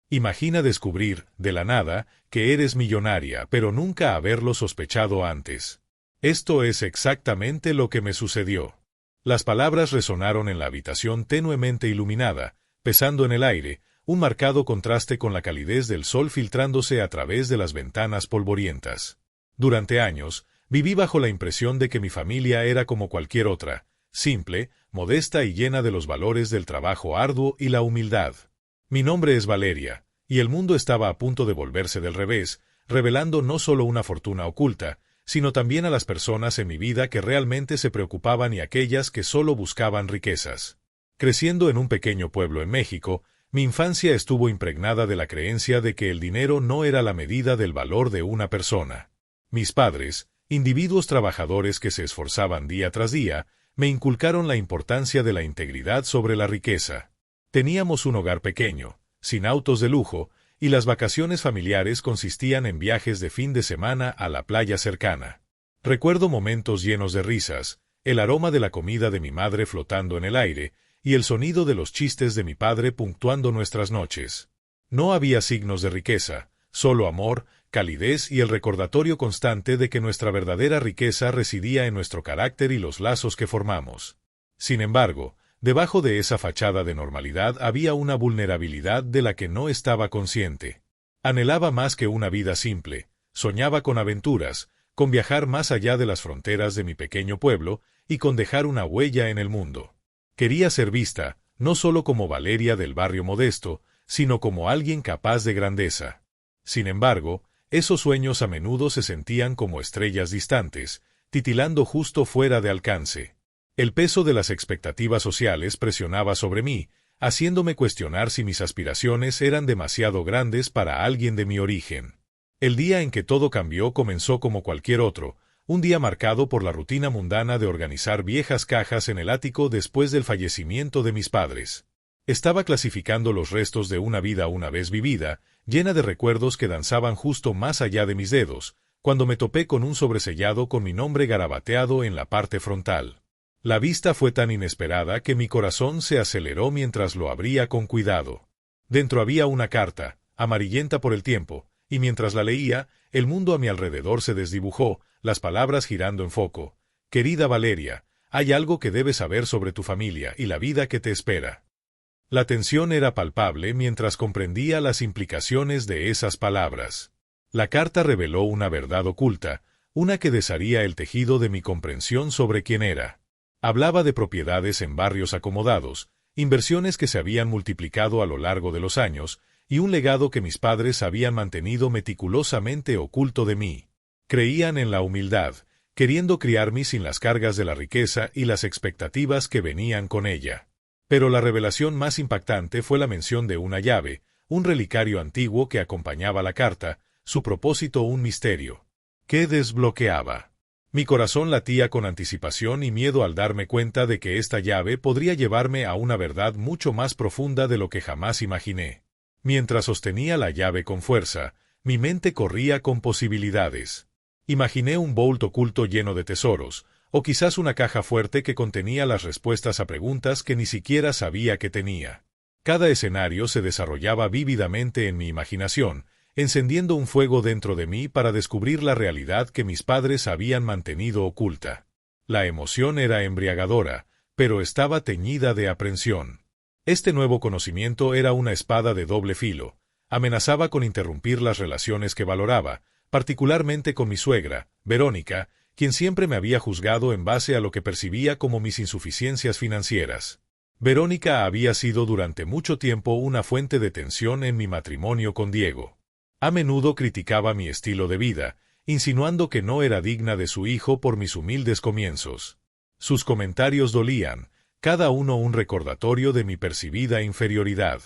Imagina descubrir, de la nada, que eres millonaria, pero nunca haberlo sospechado antes. Esto es exactamente lo que me sucedió. Las palabras resonaron en la habitación tenuemente iluminada, pesando en el aire, un marcado contraste con la calidez del sol filtrándose a través de las ventanas polvorientas. Durante años, viví bajo la impresión de que mi familia era como cualquier otra, simple, modesta y llena de los valores del trabajo arduo y la humildad. Mi nombre es Valeria, y el mundo estaba a punto de volverse del revés, revelando no solo una fortuna oculta, sino también a las personas en mi vida que realmente se preocupaban y aquellas que solo buscaban riquezas. Creciendo en un pequeño pueblo en México, mi infancia estuvo impregnada de la creencia de que el dinero no era la medida del valor de una persona. Mis padres, individuos trabajadores que se esforzaban día tras día, me inculcaron la importancia de la integridad sobre la riqueza. Teníamos un hogar pequeño, sin autos de lujo, y las vacaciones familiares consistían en viajes de fin de semana a la playa cercana. Recuerdo momentos llenos de risas, el aroma de la comida de mi madre flotando en el aire, y el sonido de los chistes de mi padre puntuando nuestras noches. No había signos de riqueza, solo amor, calidez y el recordatorio constante de que nuestra verdadera riqueza residía en nuestro carácter y los lazos que formamos. Sin embargo, debajo de esa fachada de normalidad había una vulnerabilidad de la que no estaba consciente. Anhelaba más que una vida simple, soñaba con aventuras, con viajar más allá de las fronteras de mi pequeño pueblo y con dejar una huella en el mundo. Quería ser vista, no solo como Valeria del barrio modesto, sino como alguien capaz de grandeza. Sin embargo, esos sueños a menudo se sentían como estrellas distantes, titilando justo fuera de alcance. El peso de las expectativas sociales presionaba sobre mí, haciéndome cuestionar si mis aspiraciones eran demasiado grandes para alguien de mi origen. El día en que todo cambió comenzó como cualquier otro, un día marcado por la rutina mundana de organizar viejas cajas en el ático después del fallecimiento de mis padres. Estaba clasificando los restos de una vida una vez vivida, llena de recuerdos que danzaban justo más allá de mis dedos, cuando me topé con un sobresellado con mi nombre garabateado en la parte frontal. La vista fue tan inesperada que mi corazón se aceleró mientras lo abría con cuidado. Dentro había una carta, amarillenta por el tiempo, y mientras la leía, el mundo a mi alrededor se desdibujó, las palabras girando en foco. Querida Valeria, hay algo que debes saber sobre tu familia y la vida que te espera. La tensión era palpable mientras comprendía las implicaciones de esas palabras. La carta reveló una verdad oculta, una que desharía el tejido de mi comprensión sobre quién era. Hablaba de propiedades en barrios acomodados, inversiones que se habían multiplicado a lo largo de los años, y un legado que mis padres habían mantenido meticulosamente oculto de mí. Creían en la humildad, queriendo criarme sin las cargas de la riqueza y las expectativas que venían con ella. Pero la revelación más impactante fue la mención de una llave, un relicario antiguo que acompañaba la carta, su propósito un misterio. ¿Qué desbloqueaba? Mi corazón latía con anticipación y miedo al darme cuenta de que esta llave podría llevarme a una verdad mucho más profunda de lo que jamás imaginé. Mientras sostenía la llave con fuerza, mi mente corría con posibilidades. Imaginé un vault oculto lleno de tesoros, o quizás una caja fuerte que contenía las respuestas a preguntas que ni siquiera sabía que tenía. Cada escenario se desarrollaba vívidamente en mi imaginación, encendiendo un fuego dentro de mí para descubrir la realidad que mis padres habían mantenido oculta. La emoción era embriagadora, pero estaba teñida de aprensión. Este nuevo conocimiento era una espada de doble filo. Amenazaba con interrumpir las relaciones que valoraba, particularmente con mi suegra, Verónica, quien siempre me había juzgado en base a lo que percibía como mis insuficiencias financieras. Verónica había sido durante mucho tiempo una fuente de tensión en mi matrimonio con Diego. A menudo criticaba mi estilo de vida, insinuando que no era digna de su hijo por mis humildes comienzos. Sus comentarios dolían, cada uno un recordatorio de mi percibida inferioridad.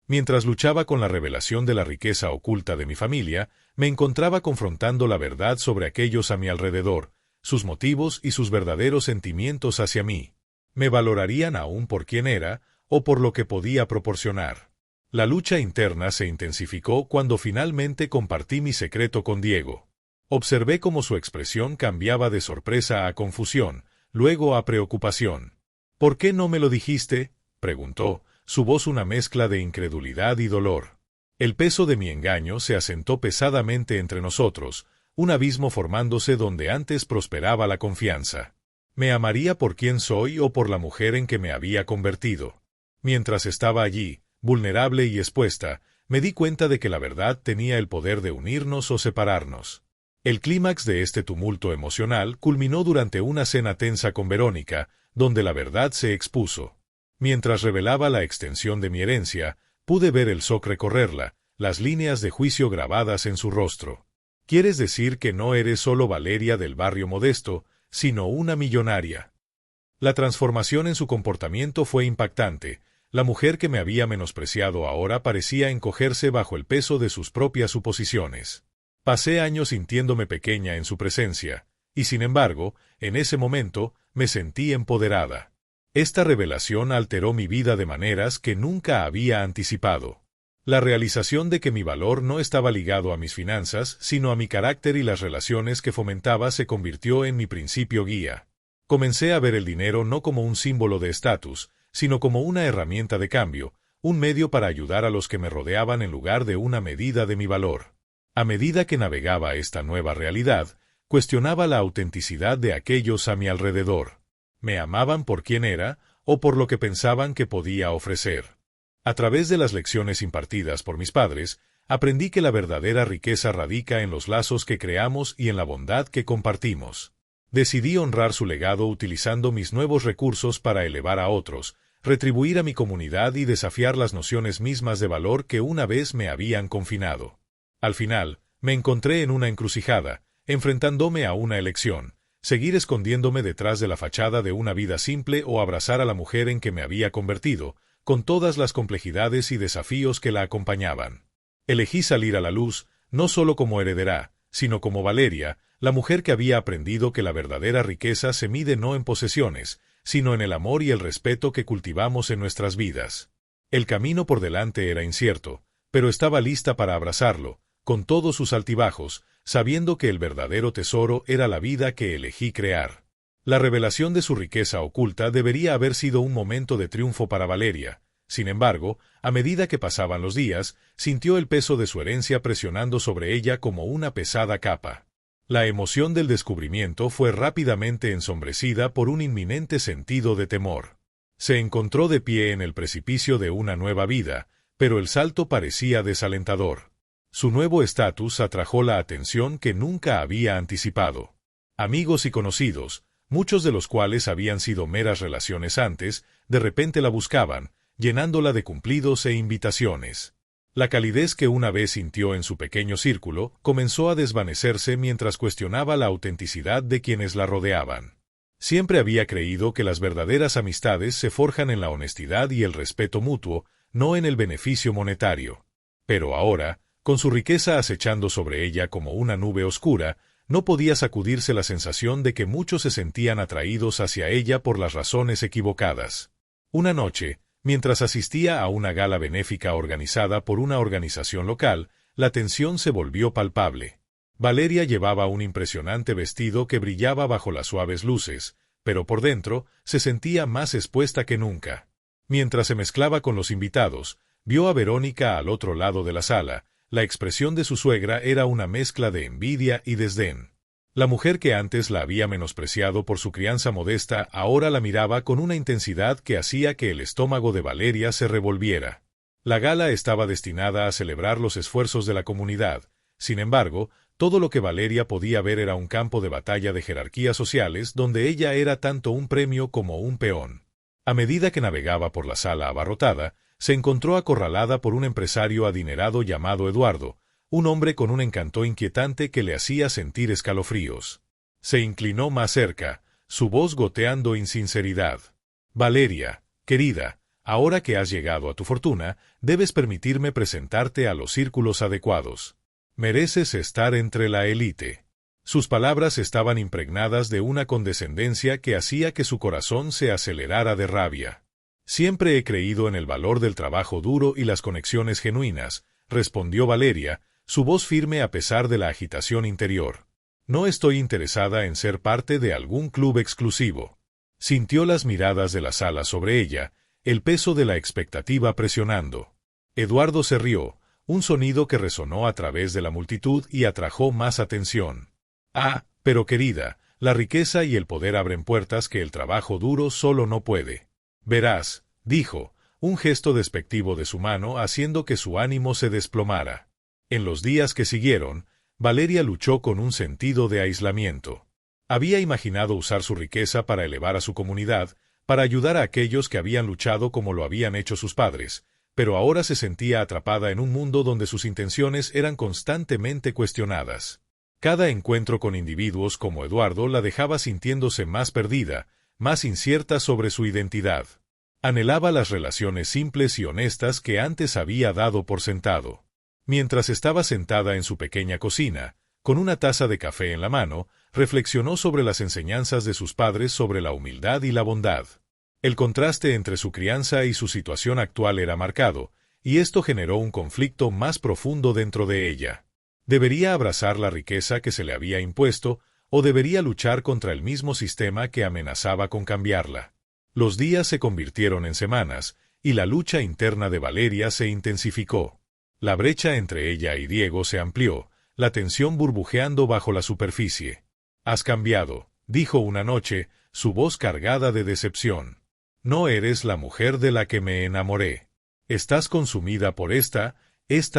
Mientras luchaba con la revelación de la riqueza oculta de mi familia, me encontraba confrontando la verdad sobre aquellos a mi alrededor, sus motivos y sus verdaderos sentimientos hacia mí. ¿Me valorarían aún por quién era o por lo que podía proporcionar? La lucha interna se intensificó cuando finalmente compartí mi secreto con Diego. Observé cómo su expresión cambiaba de sorpresa a confusión, luego a preocupación. ¿Por qué no me lo dijiste?, preguntó, su voz una mezcla de incredulidad y dolor. El peso de mi engaño se asentó pesadamente entre nosotros, un abismo formándose donde antes prosperaba la confianza. ¿Me amaría por quien soy o por la mujer en que me había convertido? Mientras estaba allí, vulnerable y expuesta, me di cuenta de que la verdad tenía el poder de unirnos o separarnos. El clímax de este tumulto emocional culminó durante una cena tensa con Verónica, donde la verdad se expuso. Mientras revelaba la extensión de mi herencia, pude ver el shock recorrerla, las líneas de juicio grabadas en su rostro. ¿Quieres decir que no eres solo Valeria del barrio modesto, sino una millonaria? La transformación en su comportamiento fue impactante. La mujer que me había menospreciado ahora parecía encogerse bajo el peso de sus propias suposiciones. Pasé años sintiéndome pequeña en su presencia, y sin embargo, en ese momento, me sentí empoderada. Esta revelación alteró mi vida de maneras que nunca había anticipado. La realización de que mi valor no estaba ligado a mis finanzas, sino a mi carácter y las relaciones que fomentaba se convirtió en mi principio guía. Comencé a ver el dinero no como un símbolo de estatus, sino como una herramienta de cambio, un medio para ayudar a los que me rodeaban en lugar de una medida de mi valor. A medida que navegaba esta nueva realidad, cuestionaba la autenticidad de aquellos a mi alrededor. ¿Me amaban por quien era, o por lo que pensaban que podía ofrecer? A través de las lecciones impartidas por mis padres, aprendí que la verdadera riqueza radica en los lazos que creamos y en la bondad que compartimos. Decidí honrar su legado utilizando mis nuevos recursos para elevar a otros, retribuir a mi comunidad y desafiar las nociones mismas de valor que una vez me habían confinado. Al final, me encontré en una encrucijada, enfrentándome a una elección: seguir escondiéndome detrás de la fachada de una vida simple o abrazar a la mujer en que me había convertido, con todas las complejidades y desafíos que la acompañaban. Elegí salir a la luz, no solo como heredera, sino como Valeria, la mujer que había aprendido que la verdadera riqueza se mide no en posesiones, sino en el amor y el respeto que cultivamos en nuestras vidas. El camino por delante era incierto, pero estaba lista para abrazarlo, con todos sus altibajos, sabiendo que el verdadero tesoro era la vida que elegí crear. La revelación de su riqueza oculta debería haber sido un momento de triunfo para Valeria. Sin embargo, a medida que pasaban los días, sintió el peso de su herencia presionando sobre ella como una pesada capa. La emoción del descubrimiento fue rápidamente ensombrecida por un inminente sentido de temor. Se encontró de pie en el precipicio de una nueva vida, pero el salto parecía desalentador. Su nuevo estatus atrajo la atención que nunca había anticipado. Amigos y conocidos, muchos de los cuales habían sido meras relaciones antes, de repente la buscaban, llenándola de cumplidos e invitaciones. La calidez que una vez sintió en su pequeño círculo comenzó a desvanecerse mientras cuestionaba la autenticidad de quienes la rodeaban. Siempre había creído que las verdaderas amistades se forjan en la honestidad y el respeto mutuo, no en el beneficio monetario. Pero ahora, con su riqueza acechando sobre ella como una nube oscura, no podía sacudirse la sensación de que muchos se sentían atraídos hacia ella por las razones equivocadas. Una noche, mientras asistía a una gala benéfica organizada por una organización local, la tensión se volvió palpable. Valeria llevaba un impresionante vestido que brillaba bajo las suaves luces, pero por dentro se sentía más expuesta que nunca. Mientras se mezclaba con los invitados, vio a Verónica al otro lado de la sala. La expresión de su suegra era una mezcla de envidia y desdén. La mujer que antes la había menospreciado por su crianza modesta ahora la miraba con una intensidad que hacía que el estómago de Valeria se revolviera. La gala estaba destinada a celebrar los esfuerzos de la comunidad. Sin embargo, todo lo que Valeria podía ver era un campo de batalla de jerarquías sociales donde ella era tanto un premio como un peón. A medida que navegaba por la sala abarrotada, se encontró acorralada por un empresario adinerado llamado Eduardo, un hombre con un encanto inquietante que le hacía sentir escalofríos. Se inclinó más cerca, su voz goteando insinceridad. «Valeria, querida, ahora que has llegado a tu fortuna, debes permitirme presentarte a los círculos adecuados. Mereces estar entre la élite». Sus palabras estaban impregnadas de una condescendencia que hacía que su corazón se acelerara de rabia. «Siempre he creído en el valor del trabajo duro y las conexiones genuinas», respondió Valeria, su voz firme a pesar de la agitación interior. «No estoy interesada en ser parte de algún club exclusivo». Sintió las miradas de la sala sobre ella, el peso de la expectativa presionando. Eduardo se rió, un sonido que resonó a través de la multitud y atrajo más atención. Ah, pero querida, la riqueza y el poder abren puertas que el trabajo duro solo no puede. Verás, dijo, un gesto despectivo de su mano haciendo que su ánimo se desplomara. En los días que siguieron, Valeria luchó con un sentido de aislamiento. Había imaginado usar su riqueza para elevar a su comunidad, para ayudar a aquellos que habían luchado como lo habían hecho sus padres, pero ahora se sentía atrapada en un mundo donde sus intenciones eran constantemente cuestionadas. Cada encuentro con individuos como Eduardo la dejaba sintiéndose más perdida, más incierta sobre su identidad. Anhelaba las relaciones simples y honestas que antes había dado por sentado. Mientras estaba sentada en su pequeña cocina, con una taza de café en la mano, reflexionó sobre las enseñanzas de sus padres sobre la humildad y la bondad. El contraste entre su crianza y su situación actual era marcado, y esto generó un conflicto más profundo dentro de ella. ¿Debería abrazar la riqueza que se le había impuesto, o debería luchar contra el mismo sistema que amenazaba con cambiarla? Los días se convirtieron en semanas, y la lucha interna de Valeria se intensificó. La brecha entre ella y Diego se amplió, la tensión burbujeando bajo la superficie. «Has cambiado», dijo una noche, su voz cargada de decepción. «No eres la mujer de la que me enamoré. Estás consumida por esta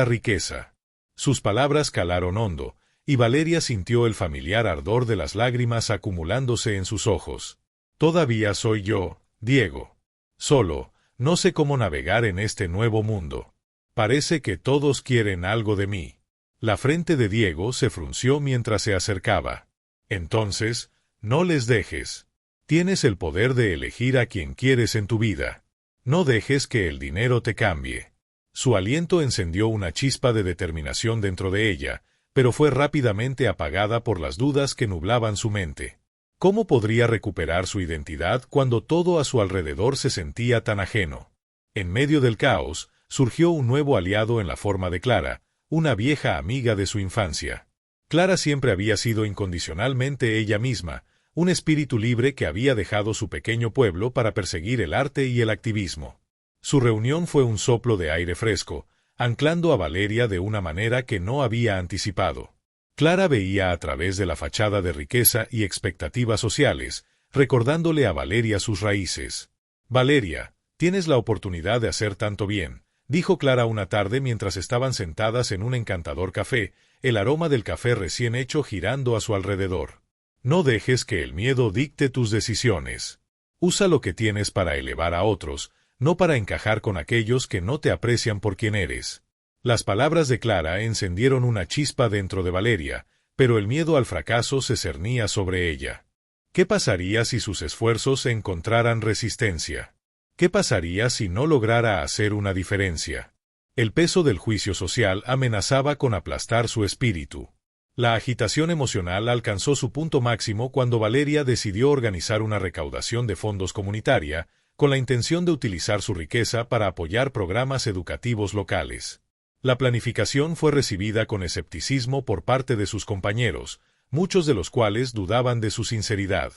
riqueza». Sus palabras calaron hondo, y Valeria sintió el familiar ardor de las lágrimas acumulándose en sus ojos. «Todavía soy yo, Diego. Solo, no sé cómo navegar en este nuevo mundo. Parece que todos quieren algo de mí». La frente de Diego se frunció mientras se acercaba. «Entonces, no les dejes. Tienes el poder de elegir a quien quieres en tu vida. No dejes que el dinero te cambie». Su aliento encendió una chispa de determinación dentro de ella, pero fue rápidamente apagada por las dudas que nublaban su mente. ¿Cómo podría recuperar su identidad cuando todo a su alrededor se sentía tan ajeno? En medio del caos, surgió un nuevo aliado en la forma de Clara, una vieja amiga de su infancia. Clara siempre había sido incondicionalmente ella misma, un espíritu libre que había dejado su pequeño pueblo para perseguir el arte y el activismo. Su reunión fue un soplo de aire fresco, anclando a Valeria de una manera que no había anticipado. Clara veía a través de la fachada de riqueza y expectativas sociales, recordándole a Valeria sus raíces. «Valeria, tienes la oportunidad de hacer tanto bien», dijo Clara una tarde mientras estaban sentadas en un encantador café, el aroma del café recién hecho girando a su alrededor. «No dejes que el miedo dicte tus decisiones. Usa lo que tienes para elevar a otros, no para encajar con aquellos que no te aprecian por quien eres». Las palabras de Clara encendieron una chispa dentro de Valeria, pero el miedo al fracaso se cernía sobre ella. ¿Qué pasaría si sus esfuerzos encontraran resistencia? ¿Qué pasaría si no lograra hacer una diferencia? El peso del juicio social amenazaba con aplastar su espíritu. La agitación emocional alcanzó su punto máximo cuando Valeria decidió organizar una recaudación de fondos comunitaria, con la intención de utilizar su riqueza para apoyar programas educativos locales. La planificación fue recibida con escepticismo por parte de sus compañeros, muchos de los cuales dudaban de su sinceridad.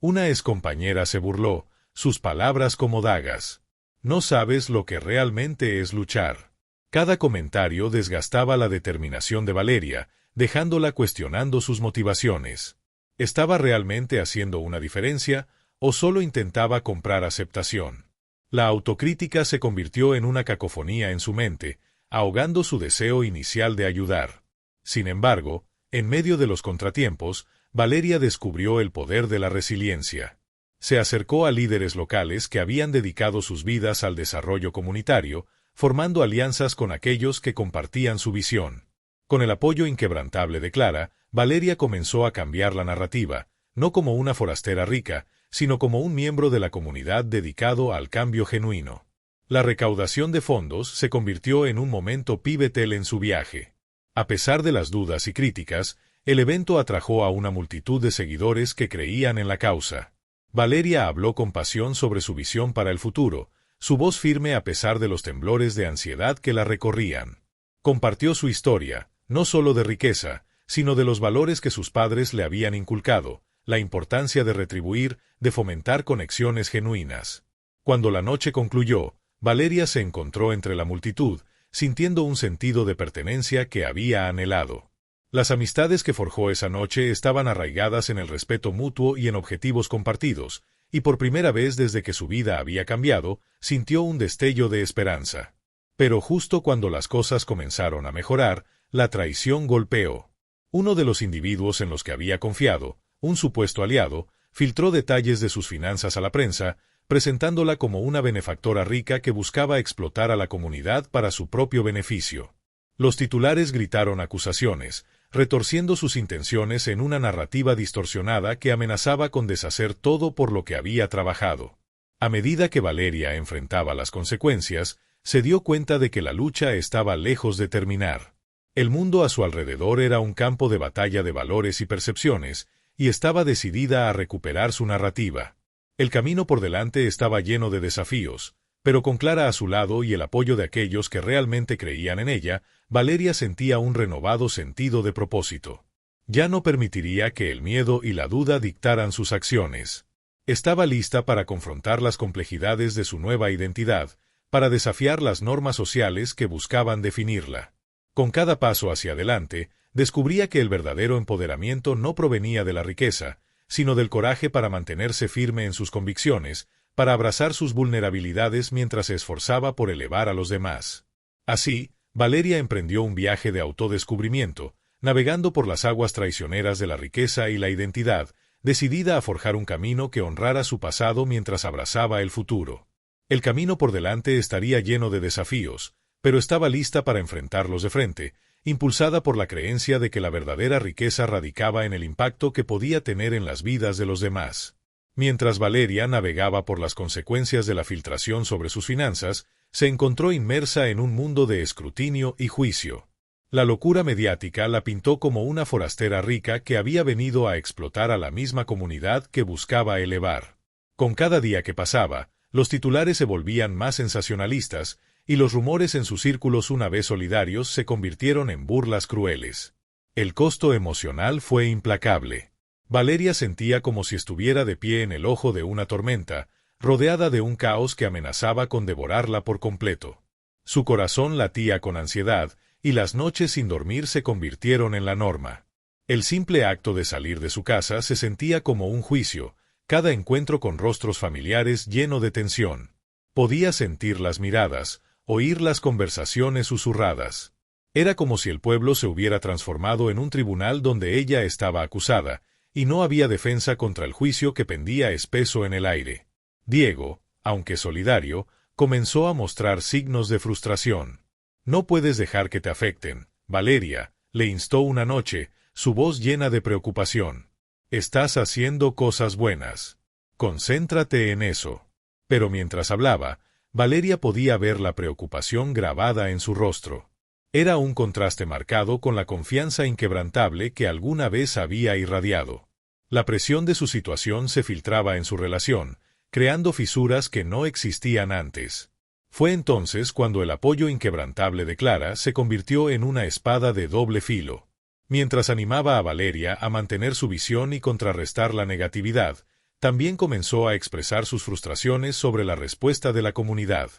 Una excompañera se burló, sus palabras como dagas. «No sabes lo que realmente es luchar». Cada comentario desgastaba la determinación de Valeria, dejándola cuestionando sus motivaciones. ¿Estaba realmente haciendo una diferencia, o solo intentaba comprar aceptación? La autocrítica se convirtió en una cacofonía en su mente, ahogando su deseo inicial de ayudar. Sin embargo, en medio de los contratiempos, Valeria descubrió el poder de la resiliencia. Se acercó a líderes locales que habían dedicado sus vidas al desarrollo comunitario, formando alianzas con aquellos que compartían su visión. Con el apoyo inquebrantable de Clara, Valeria comenzó a cambiar la narrativa, no como una forastera rica, sino como un miembro de la comunidad dedicado al cambio genuino. La recaudación de fondos se convirtió en un momento pivotal en su viaje. A pesar de las dudas y críticas, el evento atrajo a una multitud de seguidores que creían en la causa. Valeria habló con pasión sobre su visión para el futuro, su voz firme a pesar de los temblores de ansiedad que la recorrían. Compartió su historia, no solo de riqueza, sino de los valores que sus padres le habían inculcado, la importancia de retribuir, de fomentar conexiones genuinas. Cuando la noche concluyó, Valeria se encontró entre la multitud, sintiendo un sentido de pertenencia que había anhelado. Las amistades que forjó esa noche estaban arraigadas en el respeto mutuo y en objetivos compartidos, y por primera vez desde que su vida había cambiado, sintió un destello de esperanza. Pero justo cuando las cosas comenzaron a mejorar, la traición golpeó. Uno de los individuos en los que había confiado, un supuesto aliado, filtró detalles de sus finanzas a la prensa, presentándola como una benefactora rica que buscaba explotar a la comunidad para su propio beneficio. Los titulares gritaron acusaciones, retorciendo sus intenciones en una narrativa distorsionada que amenazaba con deshacer todo por lo que había trabajado. A medida que Valeria enfrentaba las consecuencias, se dio cuenta de que la lucha estaba lejos de terminar. El mundo a su alrededor era un campo de batalla de valores y percepciones, y estaba decidida a recuperar su narrativa. El camino por delante estaba lleno de desafíos, pero con Clara a su lado y el apoyo de aquellos que realmente creían en ella, Valeria sentía un renovado sentido de propósito. Ya no permitiría que el miedo y la duda dictaran sus acciones. Estaba lista para confrontar las complejidades de su nueva identidad, para desafiar las normas sociales que buscaban definirla. Con cada paso hacia adelante, descubría que el verdadero empoderamiento no provenía de la riqueza, sino del coraje para mantenerse firme en sus convicciones, para abrazar sus vulnerabilidades mientras se esforzaba por elevar a los demás. Así, Valeria emprendió un viaje de autodescubrimiento, navegando por las aguas traicioneras de la riqueza y la identidad, decidida a forjar un camino que honrara su pasado mientras abrazaba el futuro. El camino por delante estaría lleno de desafíos, pero estaba lista para enfrentarlos de frente, impulsada por la creencia de que la verdadera riqueza radicaba en el impacto que podía tener en las vidas de los demás. Mientras Valeria navegaba por las consecuencias de la filtración sobre sus finanzas, se encontró inmersa en un mundo de escrutinio y juicio. La locura mediática la pintó como una forastera rica que había venido a explotar a la misma comunidad que buscaba elevar. Con cada día que pasaba, los titulares se volvían más sensacionalistas, y los rumores en sus círculos una vez solidarios se convirtieron en burlas crueles. El costo emocional fue implacable. Valeria sentía como si estuviera de pie en el ojo de una tormenta, rodeada de un caos que amenazaba con devorarla por completo. Su corazón latía con ansiedad, y las noches sin dormir se convirtieron en la norma. El simple acto de salir de su casa se sentía como un juicio, cada encuentro con rostros familiares lleno de tensión. Podía sentir las miradas, oír las conversaciones susurradas. Era como si el pueblo se hubiera transformado en un tribunal donde ella estaba acusada, y no había defensa contra el juicio que pendía espeso en el aire. Diego, aunque solidario, comenzó a mostrar signos de frustración. «No puedes dejar que te afecten, Valeria», le instó una noche, su voz llena de preocupación. «Estás haciendo cosas buenas. Concéntrate en eso». Pero mientras hablaba, Valeria podía ver la preocupación grabada en su rostro. Era un contraste marcado con la confianza inquebrantable que alguna vez había irradiado. La presión de su situación se filtraba en su relación, creando fisuras que no existían antes. Fue entonces cuando el apoyo inquebrantable de Clara se convirtió en una espada de doble filo. Mientras animaba a Valeria a mantener su visión y contrarrestar la negatividad, también comenzó a expresar sus frustraciones sobre la respuesta de la comunidad.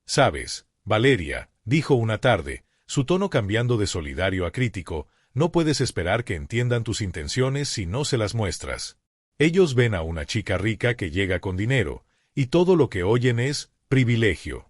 «Sabes, Valeria», dijo una tarde, su tono cambiando de solidario a crítico, «no puedes esperar que entiendan tus intenciones si no se las muestras. Ellos ven a una chica rica que llega con dinero, y todo lo que oyen es privilegio.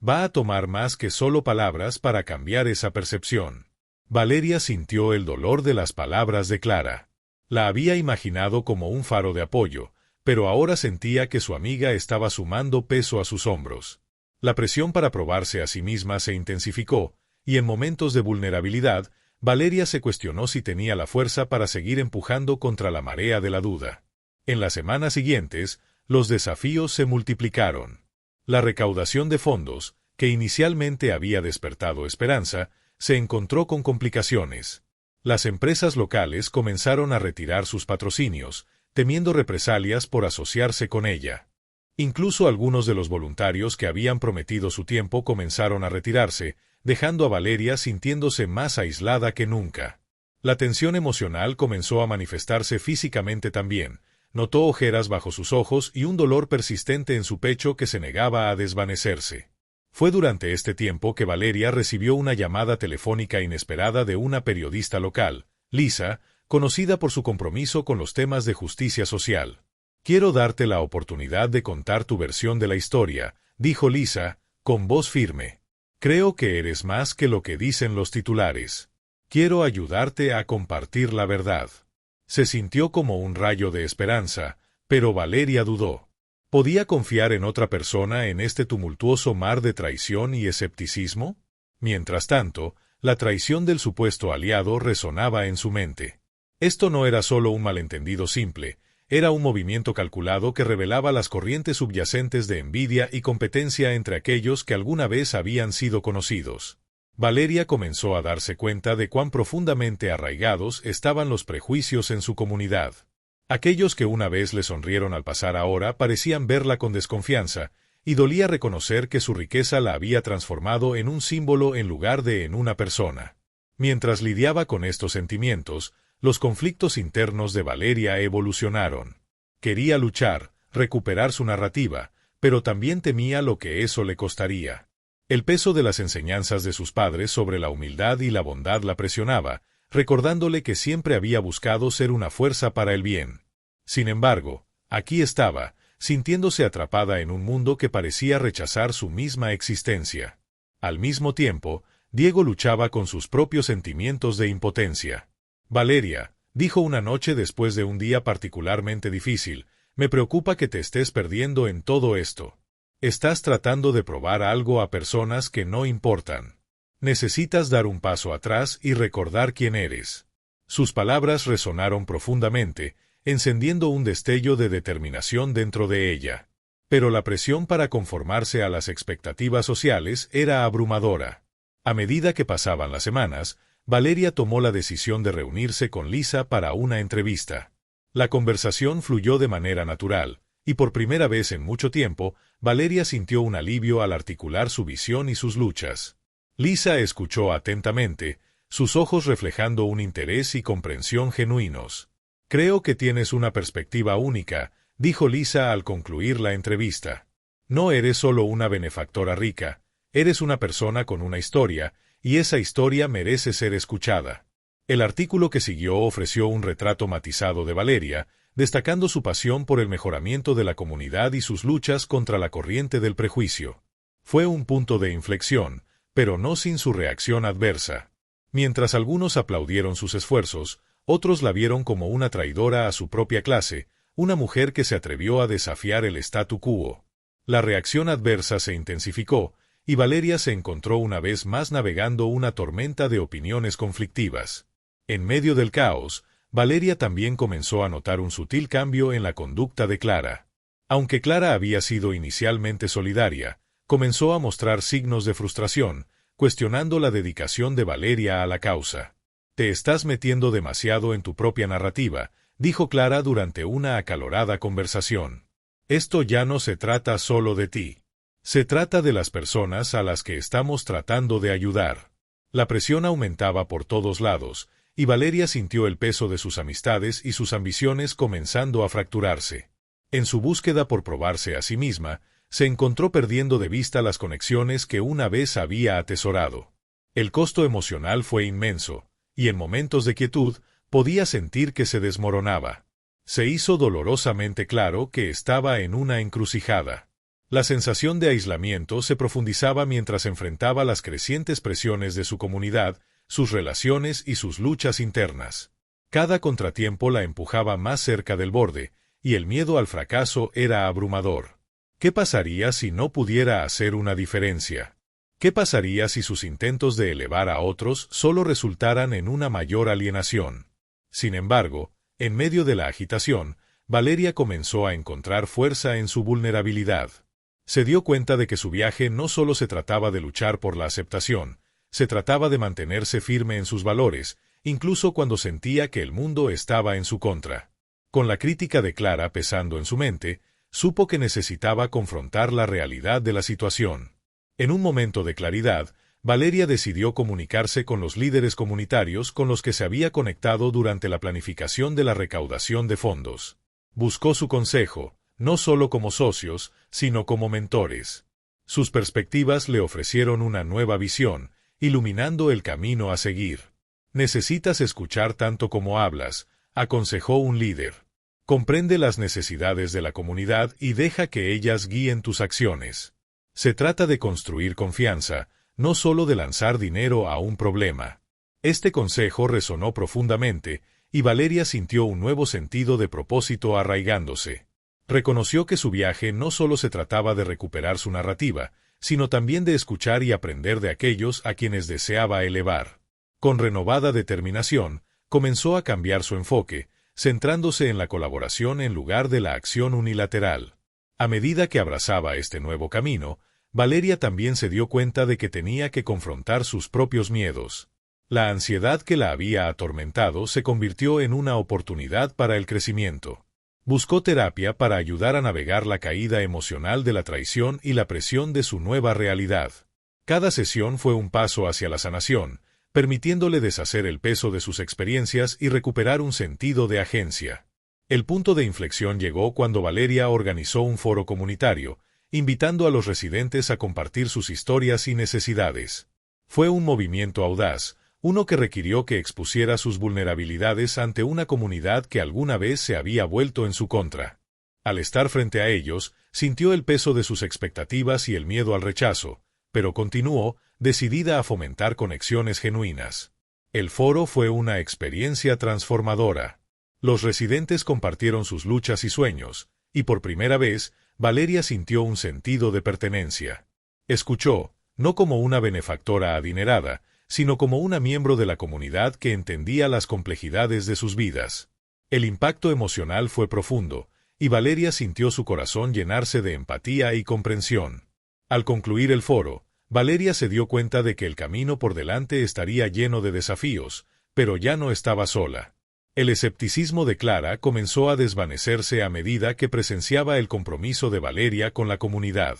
Va a tomar más que solo palabras para cambiar esa percepción». Valeria sintió el dolor de las palabras de Clara. La había imaginado como un faro de apoyo, pero ahora sentía que su amiga estaba sumando peso a sus hombros. La presión para probarse a sí misma se intensificó, y en momentos de vulnerabilidad, Valeria se cuestionó si tenía la fuerza para seguir empujando contra la marea de la duda. En las semanas siguientes, los desafíos se multiplicaron. La recaudación de fondos, que inicialmente había despertado esperanza, se encontró con complicaciones. Las empresas locales comenzaron a retirar sus patrocinios, temiendo represalias por asociarse con ella. Incluso algunos de los voluntarios que habían prometido su tiempo comenzaron a retirarse, dejando a Valeria sintiéndose más aislada que nunca. La tensión emocional comenzó a manifestarse físicamente también. Notó ojeras bajo sus ojos y un dolor persistente en su pecho que se negaba a desvanecerse. Fue durante este tiempo que Valeria recibió una llamada telefónica inesperada de una periodista local, Lisa, conocida por su compromiso con los temas de justicia social. «Quiero darte la oportunidad de contar tu versión de la historia», dijo Lisa, con voz firme. «Creo que eres más que lo que dicen los titulares. Quiero ayudarte a compartir la verdad». Se sintió como un rayo de esperanza, pero Valeria dudó. ¿Podía confiar en otra persona en este tumultuoso mar de traición y escepticismo? Mientras tanto, la traición del supuesto aliado resonaba en su mente. Esto no era solo un malentendido simple, era un movimiento calculado que revelaba las corrientes subyacentes de envidia y competencia entre aquellos que alguna vez habían sido conocidos. Valeria comenzó a darse cuenta de cuán profundamente arraigados estaban los prejuicios en su comunidad. Aquellos que una vez le sonrieron al pasar ahora parecían verla con desconfianza, y dolía reconocer que su riqueza la había transformado en un símbolo en lugar de en una persona. Mientras lidiaba con estos sentimientos, los conflictos internos de Valeria evolucionaron. Quería luchar, recuperar su narrativa, pero también temía lo que eso le costaría. El peso de las enseñanzas de sus padres sobre la humildad y la bondad la presionaba, recordándole que siempre había buscado ser una fuerza para el bien. Sin embargo, aquí estaba, sintiéndose atrapada en un mundo que parecía rechazar su misma existencia. Al mismo tiempo, Diego luchaba con sus propios sentimientos de impotencia. «Valeria», dijo una noche después de un día particularmente difícil, «me preocupa que te estés perdiendo en todo esto. Estás tratando de probar algo a personas que no importan. Necesitas dar un paso atrás y recordar quién eres». Sus palabras resonaron profundamente, encendiendo un destello de determinación dentro de ella. Pero la presión para conformarse a las expectativas sociales era abrumadora. A medida que pasaban las semanas, Valeria tomó la decisión de reunirse con Lisa para una entrevista. La conversación fluyó de manera natural, y por primera vez en mucho tiempo, Valeria sintió un alivio al articular su visión y sus luchas. Lisa escuchó atentamente, sus ojos reflejando un interés y comprensión genuinos. «Creo que tienes una perspectiva única», dijo Lisa al concluir la entrevista. «No eres solo una benefactora rica, eres una persona con una historia, y esa historia merece ser escuchada». El artículo que siguió ofreció un retrato matizado de Valeria, destacando su pasión por el mejoramiento de la comunidad y sus luchas contra la corriente del prejuicio. Fue un punto de inflexión, pero no sin su reacción adversa. Mientras algunos aplaudieron sus esfuerzos, otros la vieron como una traidora a su propia clase, una mujer que se atrevió a desafiar el statu quo. La reacción adversa se intensificó, y Valeria se encontró una vez más navegando una tormenta de opiniones conflictivas. En medio del caos, Valeria también comenzó a notar un sutil cambio en la conducta de Clara. Aunque Clara había sido inicialmente solidaria, comenzó a mostrar signos de frustración, cuestionando la dedicación de Valeria a la causa. «Te estás metiendo demasiado en tu propia narrativa», dijo Clara durante una acalorada conversación. «Esto ya no se trata solo de ti. Se trata de las personas a las que estamos tratando de ayudar». La presión aumentaba por todos lados, y Valeria sintió el peso de sus amistades y sus ambiciones comenzando a fracturarse. En su búsqueda por probarse a sí misma, se encontró perdiendo de vista las conexiones que una vez había atesorado. El costo emocional fue inmenso, y en momentos de quietud podía sentir que se desmoronaba. Se hizo dolorosamente claro que estaba en una encrucijada. La sensación de aislamiento se profundizaba mientras enfrentaba las crecientes presiones de su comunidad, sus relaciones y sus luchas internas. Cada contratiempo la empujaba más cerca del borde, y el miedo al fracaso era abrumador. ¿Qué pasaría si no pudiera hacer una diferencia? ¿Qué pasaría si sus intentos de elevar a otros solo resultaran en una mayor alienación? Sin embargo, en medio de la agitación, Valeria comenzó a encontrar fuerza en su vulnerabilidad. Se dio cuenta de que su viaje no solo se trataba de luchar por la aceptación, se trataba de mantenerse firme en sus valores, incluso cuando sentía que el mundo estaba en su contra. Con la crítica de Clara pesando en su mente, supo que necesitaba confrontar la realidad de la situación. En un momento de claridad, Valeria decidió comunicarse con los líderes comunitarios con los que se había conectado durante la planificación de la recaudación de fondos. Buscó su consejo, no solo como socios, sino como mentores. Sus perspectivas le ofrecieron una nueva visión, iluminando el camino a seguir. Necesitas escuchar tanto como hablas, aconsejó un líder. Comprende las necesidades de la comunidad y deja que ellas guíen tus acciones. Se trata de construir confianza, no solo de lanzar dinero a un problema. Este consejo resonó profundamente, y Valeria sintió un nuevo sentido de propósito arraigándose. Reconoció que su viaje no solo se trataba de recuperar su narrativa, sino también de escuchar y aprender de aquellos a quienes deseaba elevar. Con renovada determinación, comenzó a cambiar su enfoque, centrándose en la colaboración en lugar de la acción unilateral. A medida que abrazaba este nuevo camino, Valeria también se dio cuenta de que tenía que confrontar sus propios miedos. La ansiedad que la había atormentado se convirtió en una oportunidad para el crecimiento. Buscó terapia para ayudar a navegar la caída emocional de la traición y la presión de su nueva realidad. Cada sesión fue un paso hacia la sanación, permitiéndole deshacer el peso de sus experiencias y recuperar un sentido de agencia. El punto de inflexión llegó cuando Valeria organizó un foro comunitario, invitando a los residentes a compartir sus historias y necesidades. Fue un movimiento audaz, uno que requirió que expusiera sus vulnerabilidades ante una comunidad que alguna vez se había vuelto en su contra. Al estar frente a ellos, sintió el peso de sus expectativas y el miedo al rechazo, pero continuó, decidida a fomentar conexiones genuinas. El foro fue una experiencia transformadora. Los residentes compartieron sus luchas y sueños, y por primera vez, Valeria sintió un sentido de pertenencia. Escuchó, no como una benefactora adinerada, sino como una miembro de la comunidad que entendía las complejidades de sus vidas. El impacto emocional fue profundo, y Valeria sintió su corazón llenarse de empatía y comprensión. Al concluir el foro, Valeria se dio cuenta de que el camino por delante estaría lleno de desafíos, pero ya no estaba sola. El escepticismo de Clara comenzó a desvanecerse a medida que presenciaba el compromiso de Valeria con la comunidad.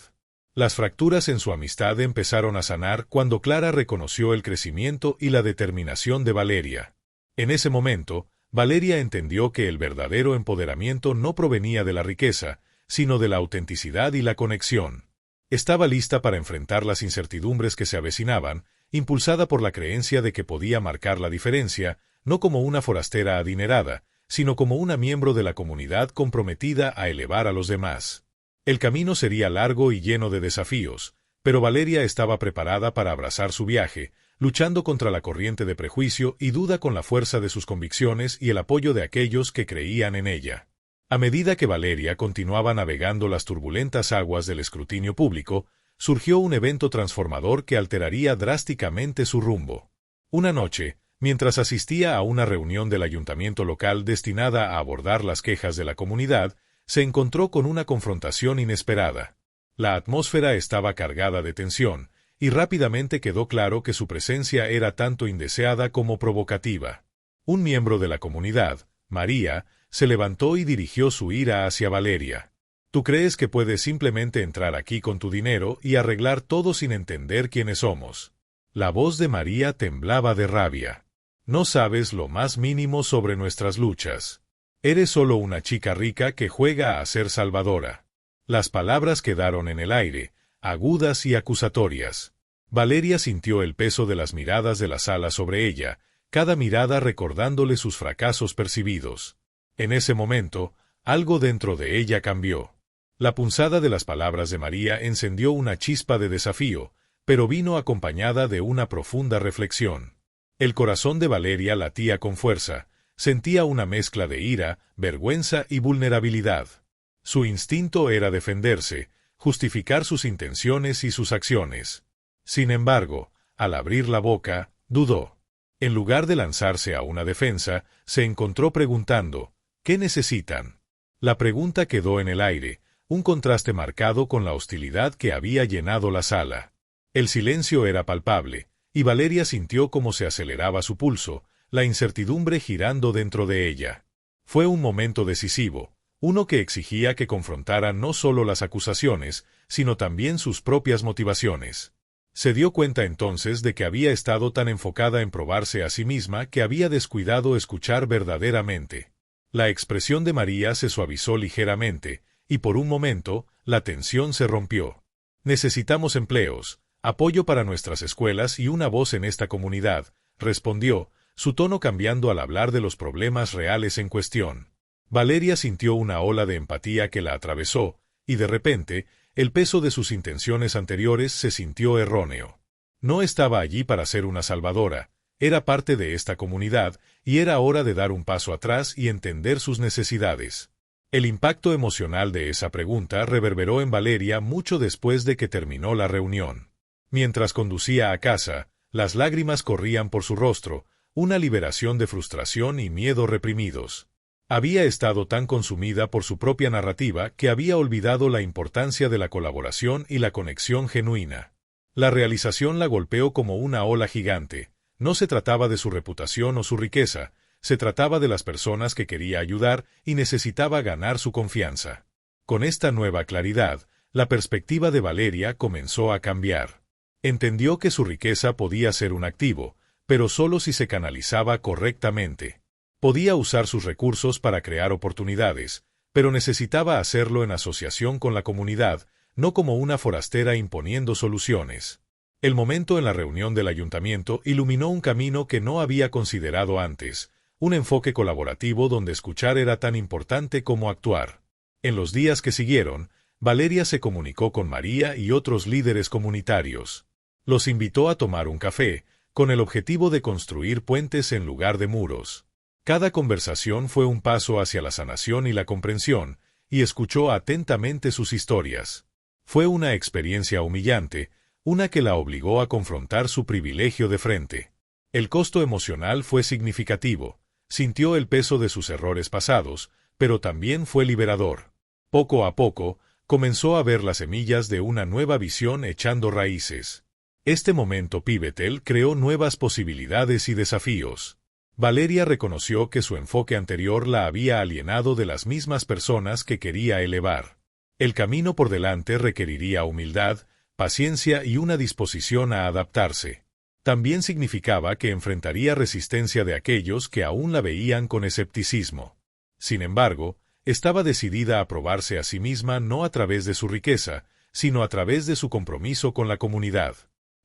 Las fracturas en su amistad empezaron a sanar cuando Clara reconoció el crecimiento y la determinación de Valeria. En ese momento, Valeria entendió que el verdadero empoderamiento no provenía de la riqueza, sino de la autenticidad y la conexión. Estaba lista para enfrentar las incertidumbres que se avecinaban, impulsada por la creencia de que podía marcar la diferencia, no como una forastera adinerada, sino como una miembro de la comunidad comprometida a elevar a los demás. El camino sería largo y lleno de desafíos, pero Valeria estaba preparada para abrazar su viaje, luchando contra la corriente de prejuicio y duda con la fuerza de sus convicciones y el apoyo de aquellos que creían en ella. A medida que Valeria continuaba navegando las turbulentas aguas del escrutinio público, surgió un evento transformador que alteraría drásticamente su rumbo. Una noche, mientras asistía a una reunión del ayuntamiento local destinada a abordar las quejas de la comunidad, se encontró con una confrontación inesperada. La atmósfera estaba cargada de tensión, y rápidamente quedó claro que su presencia era tanto indeseada como provocativa. Un miembro de la comunidad, María, se levantó y dirigió su ira hacia Valeria. «¿Tú crees que puedes simplemente entrar aquí con tu dinero y arreglar todo sin entender quiénes somos?» La voz de María temblaba de rabia. «No sabes lo más mínimo sobre nuestras luchas. Eres solo una chica rica que juega a ser salvadora». Las palabras quedaron en el aire, agudas y acusatorias. Valeria sintió el peso de las miradas de la sala sobre ella, cada mirada recordándole sus fracasos percibidos. En ese momento, algo dentro de ella cambió. La punzada de las palabras de María encendió una chispa de desafío, pero vino acompañada de una profunda reflexión. El corazón de Valeria latía con fuerza, sentía una mezcla de ira, vergüenza y vulnerabilidad. Su instinto era defenderse, justificar sus intenciones y sus acciones. Sin embargo, al abrir la boca, dudó. En lugar de lanzarse a una defensa, se encontró preguntando, ¿qué necesitan? La pregunta quedó en el aire, un contraste marcado con la hostilidad que había llenado la sala. El silencio era palpable, y Valeria sintió cómo se aceleraba su pulso, la incertidumbre girando dentro de ella. Fue un momento decisivo, uno que exigía que confrontara no solo las acusaciones, sino también sus propias motivaciones. Se dio cuenta entonces de que había estado tan enfocada en probarse a sí misma que había descuidado escuchar verdaderamente. La expresión de María se suavizó ligeramente, y por un momento, la tensión se rompió. Necesitamos empleos, apoyo para nuestras escuelas y una voz en esta comunidad, respondió, su tono cambiando al hablar de los problemas reales en cuestión. Valeria sintió una ola de empatía que la atravesó, y de repente, el peso de sus intenciones anteriores se sintió erróneo. No estaba allí para ser una salvadora, era parte de esta comunidad, y era hora de dar un paso atrás y entender sus necesidades. El impacto emocional de esa pregunta reverberó en Valeria mucho después de que terminó la reunión. Mientras conducía a casa, las lágrimas corrían por su rostro, una liberación de frustración y miedo reprimidos. Había estado tan consumida por su propia narrativa que había olvidado la importancia de la colaboración y la conexión genuina. La realización la golpeó como una ola gigante. No se trataba de su reputación o su riqueza, se trataba de las personas que quería ayudar y necesitaba ganar su confianza. Con esta nueva claridad, la perspectiva de Valeria comenzó a cambiar. Entendió que su riqueza podía ser un activo, pero solo si se canalizaba correctamente. Podía usar sus recursos para crear oportunidades, pero necesitaba hacerlo en asociación con la comunidad, no como una forastera imponiendo soluciones. El momento en la reunión del ayuntamiento iluminó un camino que no había considerado antes, un enfoque colaborativo donde escuchar era tan importante como actuar. En los días que siguieron, Valeria se comunicó con María y otros líderes comunitarios. Los invitó a tomar un café, con el objetivo de construir puentes en lugar de muros. Cada conversación fue un paso hacia la sanación y la comprensión, y escuchó atentamente sus historias. Fue una experiencia humillante, una que la obligó a confrontar su privilegio de frente. El costo emocional fue significativo, sintió el peso de sus errores pasados, pero también fue liberador. Poco a poco, comenzó a ver las semillas de una nueva visión echando raíces. Este momento pivotal creó nuevas posibilidades y desafíos. Valeria reconoció que su enfoque anterior la había alienado de las mismas personas que quería elevar. El camino por delante requeriría humildad, paciencia y una disposición a adaptarse. También significaba que enfrentaría resistencia de aquellos que aún la veían con escepticismo. Sin embargo, estaba decidida a probarse a sí misma no a través de su riqueza, sino a través de su compromiso con la comunidad.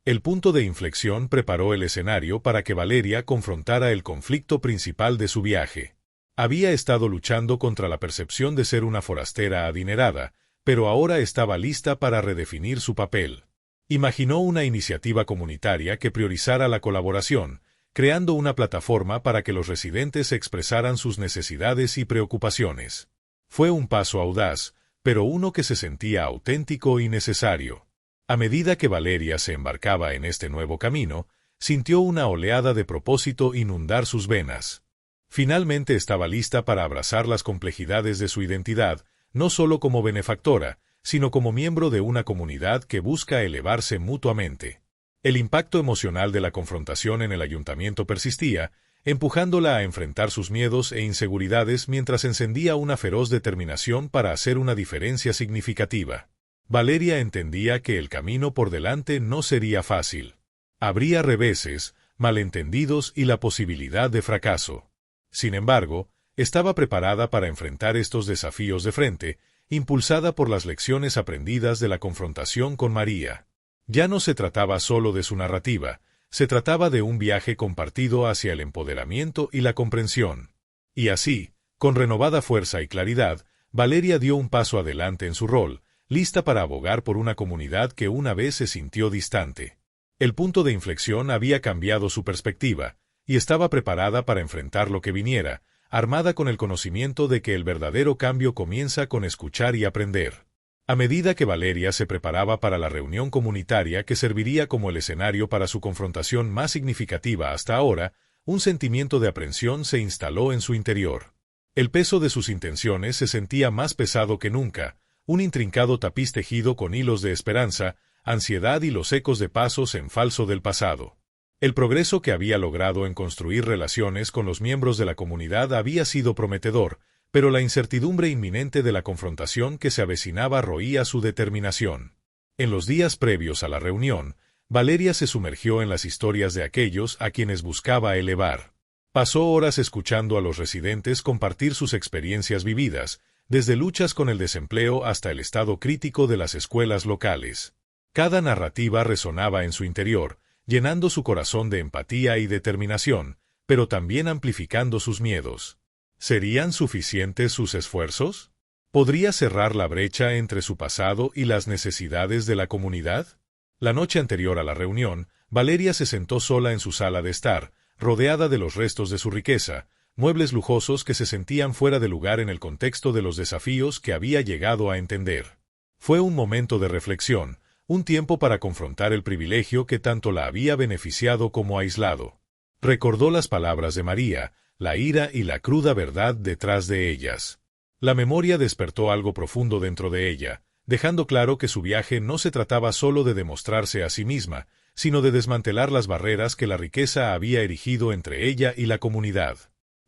El punto de inflexión preparó el escenario para que Valeria confrontara el conflicto principal de su viaje. Había estado luchando contra la percepción de ser una forastera adinerada, pero ahora estaba lista para redefinir su papel. Imaginó una iniciativa comunitaria que priorizara la colaboración, creando una plataforma para que los residentes expresaran sus necesidades y preocupaciones. Fue un paso audaz, pero uno que se sentía auténtico y necesario. A medida que Valeria se embarcaba en este nuevo camino, sintió una oleada de propósito inundar sus venas. Finalmente estaba lista para abrazar las complejidades de su identidad, no solo como benefactora, sino como miembro de una comunidad que busca elevarse mutuamente. El impacto emocional de la confrontación en el ayuntamiento persistía, empujándola a enfrentar sus miedos e inseguridades mientras encendía una feroz determinación para hacer una diferencia significativa. Valeria entendía que el camino por delante no sería fácil. Habría reveses, malentendidos y la posibilidad de fracaso. Sin embargo, estaba preparada para enfrentar estos desafíos de frente, impulsada por las lecciones aprendidas de la confrontación con María. Ya no se trataba solo de su narrativa, se trataba de un viaje compartido hacia el empoderamiento y la comprensión. Y así, con renovada fuerza y claridad, Valeria dio un paso adelante en su rol, lista para abogar por una comunidad que una vez se sintió distante. El punto de inflexión había cambiado su perspectiva, y estaba preparada para enfrentar lo que viniera, armada con el conocimiento de que el verdadero cambio comienza con escuchar y aprender. A medida que Valeria se preparaba para la reunión comunitaria que serviría como el escenario para su confrontación más significativa hasta ahora, un sentimiento de aprensión se instaló en su interior. El peso de sus intenciones se sentía más pesado que nunca, un intrincado tapiz tejido con hilos de esperanza, ansiedad y los ecos de pasos en falso del pasado. El progreso que había logrado en construir relaciones con los miembros de la comunidad había sido prometedor, pero la incertidumbre inminente de la confrontación que se avecinaba roía su determinación. En los días previos a la reunión, Valeria se sumergió en las historias de aquellos a quienes buscaba elevar. Pasó horas escuchando a los residentes compartir sus experiencias vividas, desde luchas con el desempleo hasta el estado crítico de las escuelas locales. Cada narrativa resonaba en su interior, llenando su corazón de empatía y determinación, pero también amplificando sus miedos. ¿Serían suficientes sus esfuerzos? ¿Podría cerrar la brecha entre su pasado y las necesidades de la comunidad? La noche anterior a la reunión, Valeria se sentó sola en su sala de estar, rodeada de los restos de su riqueza, muebles lujosos que se sentían fuera de lugar en el contexto de los desafíos que había llegado a entender. Fue un momento de reflexión, un tiempo para confrontar el privilegio que tanto la había beneficiado como aislado. Recordó las palabras de María, la ira y la cruda verdad detrás de ellas. La memoria despertó algo profundo dentro de ella, dejando claro que su viaje no se trataba solo de demostrarse a sí misma, sino de desmantelar las barreras que la riqueza había erigido entre ella y la comunidad.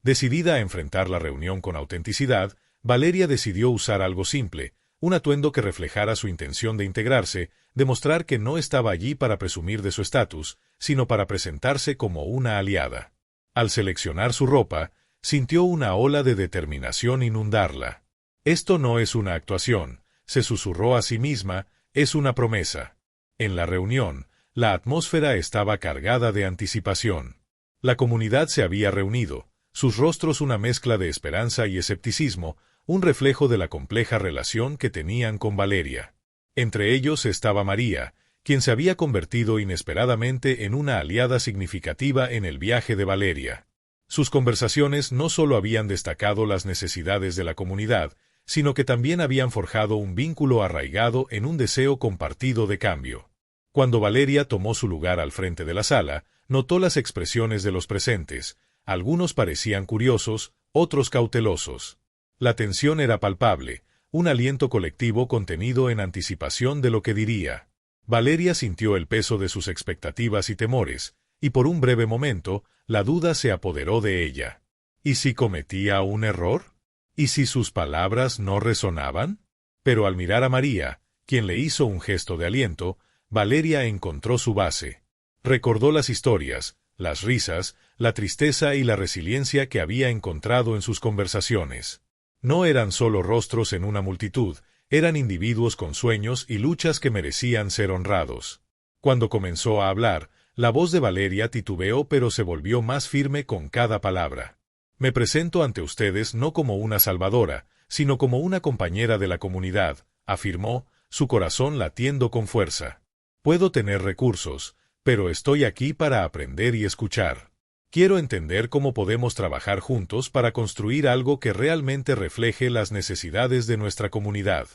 Decidida a enfrentar la reunión con autenticidad, Valeria decidió usar algo simple, un atuendo que reflejara su intención de integrarse, demostrar que no estaba allí para presumir de su estatus, sino para presentarse como una aliada. Al seleccionar su ropa, sintió una ola de determinación inundarla. Esto no es una actuación, se susurró a sí misma, es una promesa. En la reunión, la atmósfera estaba cargada de anticipación. La comunidad se había reunido, sus rostros una mezcla de esperanza y escepticismo, un reflejo de la compleja relación que tenían con Valeria. Entre ellos estaba María, quien se había convertido inesperadamente en una aliada significativa en el viaje de Valeria. Sus conversaciones no solo habían destacado las necesidades de la comunidad, sino que también habían forjado un vínculo arraigado en un deseo compartido de cambio. Cuando Valeria tomó su lugar al frente de la sala, notó las expresiones de los presentes. Algunos parecían curiosos, otros cautelosos. La tensión era palpable, un aliento colectivo contenido en anticipación de lo que diría. Valeria sintió el peso de sus expectativas y temores, y por un breve momento, la duda se apoderó de ella. ¿Y si cometía un error? ¿Y si sus palabras no resonaban? Pero al mirar a María, quien le hizo un gesto de aliento, Valeria encontró su base. Recordó las historias, las risas, la tristeza y la resiliencia que había encontrado en sus conversaciones. No eran solo rostros en una multitud, eran individuos con sueños y luchas que merecían ser honrados. Cuando comenzó a hablar, la voz de Valeria titubeó pero se volvió más firme con cada palabra. Me presento ante ustedes no como una salvadora, sino como una compañera de la comunidad, afirmó, su corazón latiendo con fuerza. Puedo tener recursos, pero estoy aquí para aprender y escuchar. Quiero entender cómo podemos trabajar juntos para construir algo que realmente refleje las necesidades de nuestra comunidad.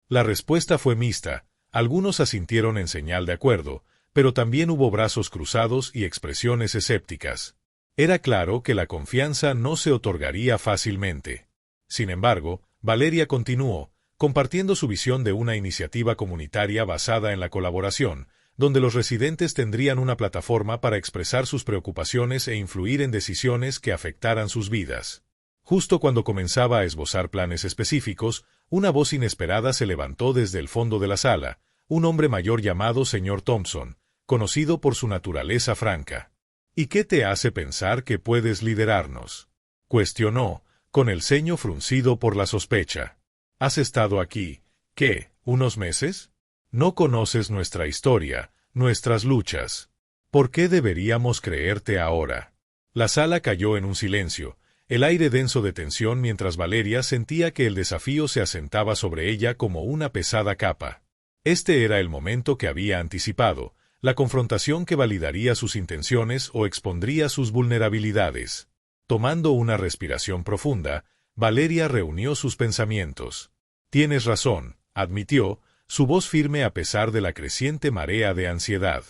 La respuesta fue mixta, algunos asintieron en señal de acuerdo, pero también hubo brazos cruzados y expresiones escépticas. Era claro que la confianza no se otorgaría fácilmente. Sin embargo, Valeria continuó, compartiendo su visión de una iniciativa comunitaria basada en la colaboración, donde los residentes tendrían una plataforma para expresar sus preocupaciones e influir en decisiones que afectaran sus vidas. Justo cuando comenzaba a esbozar planes específicos, una voz inesperada se levantó desde el fondo de la sala, un hombre mayor llamado señor Thompson, conocido por su naturaleza franca. ¿Y qué te hace pensar que puedes liderarnos?, cuestionó, con el ceño fruncido por la sospecha. ¿Has estado aquí, qué, unos meses? No conoces nuestra historia, nuestras luchas. ¿Por qué deberíamos creerte ahora? La sala cayó en un silencio, el aire denso de tensión mientras Valeria sentía que el desafío se asentaba sobre ella como una pesada capa. Este era el momento que había anticipado, la confrontación que validaría sus intenciones o expondría sus vulnerabilidades. Tomando una respiración profunda, Valeria reunió sus pensamientos. Tienes razón, admitió, su voz firme a pesar de la creciente marea de ansiedad.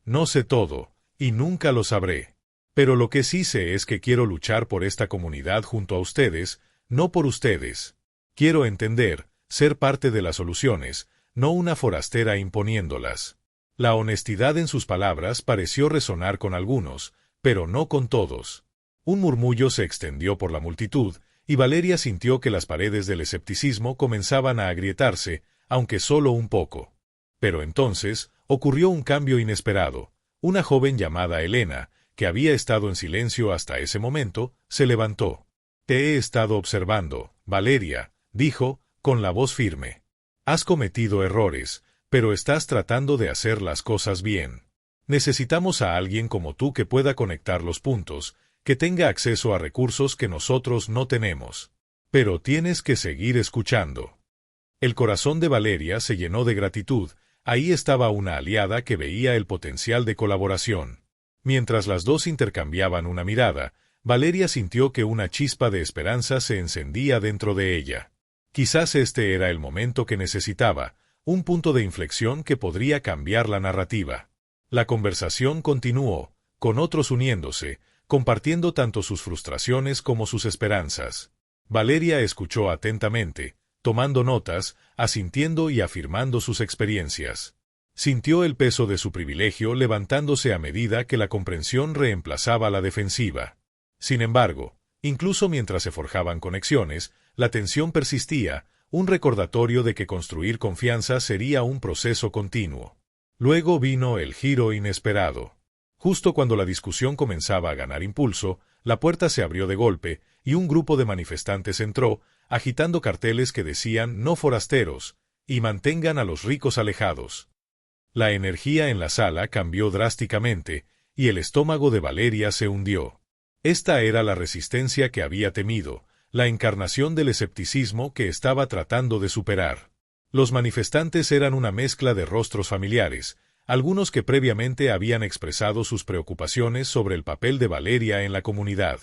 No sé todo, y nunca lo sabré. Pero lo que sí sé es que quiero luchar por esta comunidad junto a ustedes, no por ustedes. Quiero entender, ser parte de las soluciones, no una forastera imponiéndolas. La honestidad en sus palabras pareció resonar con algunos, pero no con todos. Un murmullo se extendió por la multitud, y Valeria sintió que las paredes del escepticismo comenzaban a agrietarse, aunque solo un poco. Pero entonces, ocurrió un cambio inesperado. Una joven llamada Elena, que había estado en silencio hasta ese momento, se levantó. Te he estado observando, Valeria, dijo, con la voz firme. Has cometido errores, Pero estás tratando de hacer las cosas bien. Necesitamos a alguien como tú que pueda conectar los puntos, que tenga acceso a recursos que nosotros no tenemos. Pero tienes que seguir escuchando. El corazón de Valeria se llenó de gratitud. Ahí estaba una aliada que veía el potencial de colaboración. Mientras las dos intercambiaban una mirada, Valeria sintió que una chispa de esperanza se encendía dentro de ella. Quizás este era el momento que necesitaba, un punto de inflexión que podría cambiar la narrativa. La conversación continuó, con otros uniéndose, compartiendo tanto sus frustraciones como sus esperanzas. Valeria escuchó atentamente, tomando notas, asintiendo y afirmando sus experiencias. Sintió el peso de su privilegio levantándose a medida que la comprensión reemplazaba la defensiva. Sin embargo, incluso mientras se forjaban conexiones, la tensión persistía, un recordatorio de que construir confianza sería un proceso continuo. Luego vino el giro inesperado. Justo cuando la discusión comenzaba a ganar impulso, la puerta se abrió de golpe y un grupo de manifestantes entró, agitando carteles que decían «No forasteros» y «Mantengan a los ricos alejados». La energía en la sala cambió drásticamente, y el estómago de Valeria se hundió. Esta era la resistencia que había temido, la encarnación del escepticismo que estaba tratando de superar. Los manifestantes eran una mezcla de rostros familiares, algunos que previamente habían expresado sus preocupaciones sobre el papel de Valeria en la comunidad.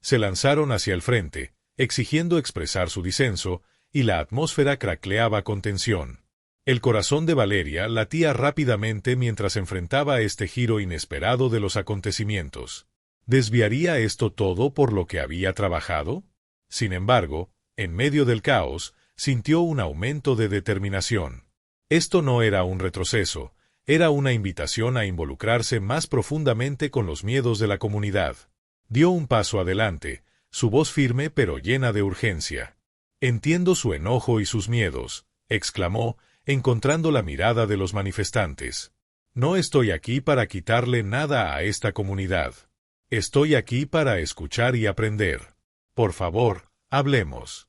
Se lanzaron hacia el frente, exigiendo expresar su disenso, y la atmósfera craqueleaba con tensión. El corazón de Valeria latía rápidamente mientras enfrentaba este giro inesperado de los acontecimientos. ¿Desviaría esto todo por lo que había trabajado? Sin embargo, en medio del caos, sintió un aumento de determinación. Esto no era un retroceso, era una invitación a involucrarse más profundamente con los miedos de la comunidad. Dio un paso adelante, su voz firme pero llena de urgencia. «Entiendo su enojo y sus miedos», exclamó, encontrando la mirada de los manifestantes. «No estoy aquí para quitarle nada a esta comunidad. Estoy aquí para escuchar y aprender. Por favor, hablemos».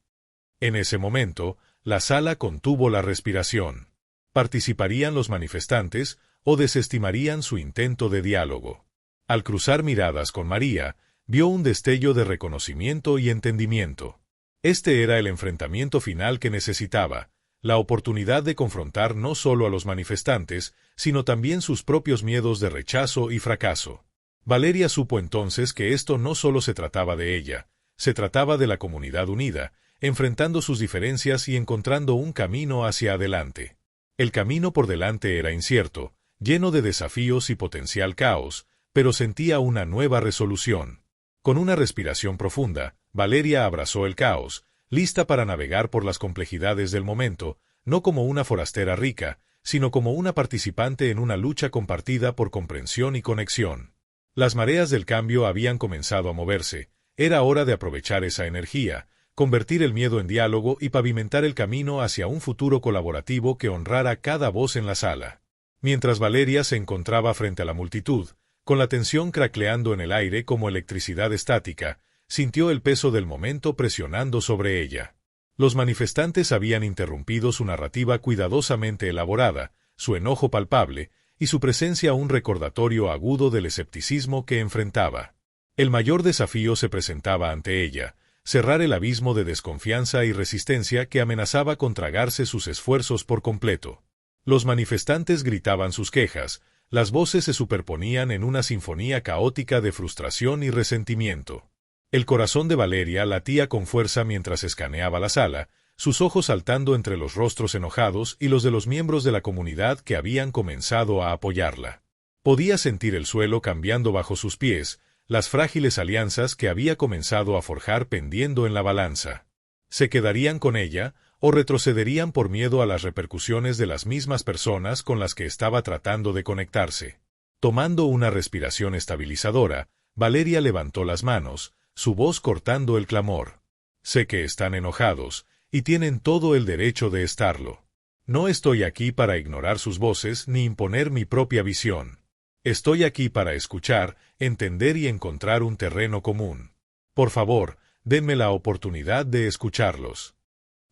En ese momento, la sala contuvo la respiración. ¿Participarían los manifestantes o desestimarían su intento de diálogo? Al cruzar miradas con María, vio un destello de reconocimiento y entendimiento. Este era el enfrentamiento final que necesitaba, la oportunidad de confrontar no solo a los manifestantes, sino también sus propios miedos de rechazo y fracaso. Valeria supo entonces que esto no solo se trataba de ella, se trataba de la comunidad unida, enfrentando sus diferencias y encontrando un camino hacia adelante. El camino por delante era incierto, lleno de desafíos y potencial caos, pero sentía una nueva resolución. Con una respiración profunda, Valeria abrazó el caos, lista para navegar por las complejidades del momento, no como una forastera rica, sino como una participante en una lucha compartida por comprensión y conexión. Las mareas del cambio habían comenzado a moverse, era hora de aprovechar esa energía, convertir el miedo en diálogo y pavimentar el camino hacia un futuro colaborativo que honrara cada voz en la sala. Mientras Valeria se encontraba frente a la multitud, con la tensión craqueleando en el aire como electricidad estática, sintió el peso del momento presionando sobre ella. Los manifestantes habían interrumpido su narrativa cuidadosamente elaborada, su enojo palpable, y su presencia un recordatorio agudo del escepticismo que enfrentaba. El mayor desafío se presentaba ante ella, cerrar el abismo de desconfianza y resistencia que amenazaba con tragarse sus esfuerzos por completo. Los manifestantes gritaban sus quejas, las voces se superponían en una sinfonía caótica de frustración y resentimiento. El corazón de Valeria latía con fuerza mientras escaneaba la sala, sus ojos saltando entre los rostros enojados y los de los miembros de la comunidad que habían comenzado a apoyarla. Podía sentir el suelo cambiando bajo sus pies, las frágiles alianzas que había comenzado a forjar pendiendo en la balanza. ¿Se quedarían con ella o retrocederían por miedo a las repercusiones de las mismas personas con las que estaba tratando de conectarse? Tomando una respiración estabilizadora, Valeria levantó las manos, su voz cortando el clamor. «Sé que están enojados, y tienen todo el derecho de estarlo. No estoy aquí para ignorar sus voces ni imponer mi propia visión. Estoy aquí para escuchar, entender y encontrar un terreno común. Por favor, denme la oportunidad de escucharlos».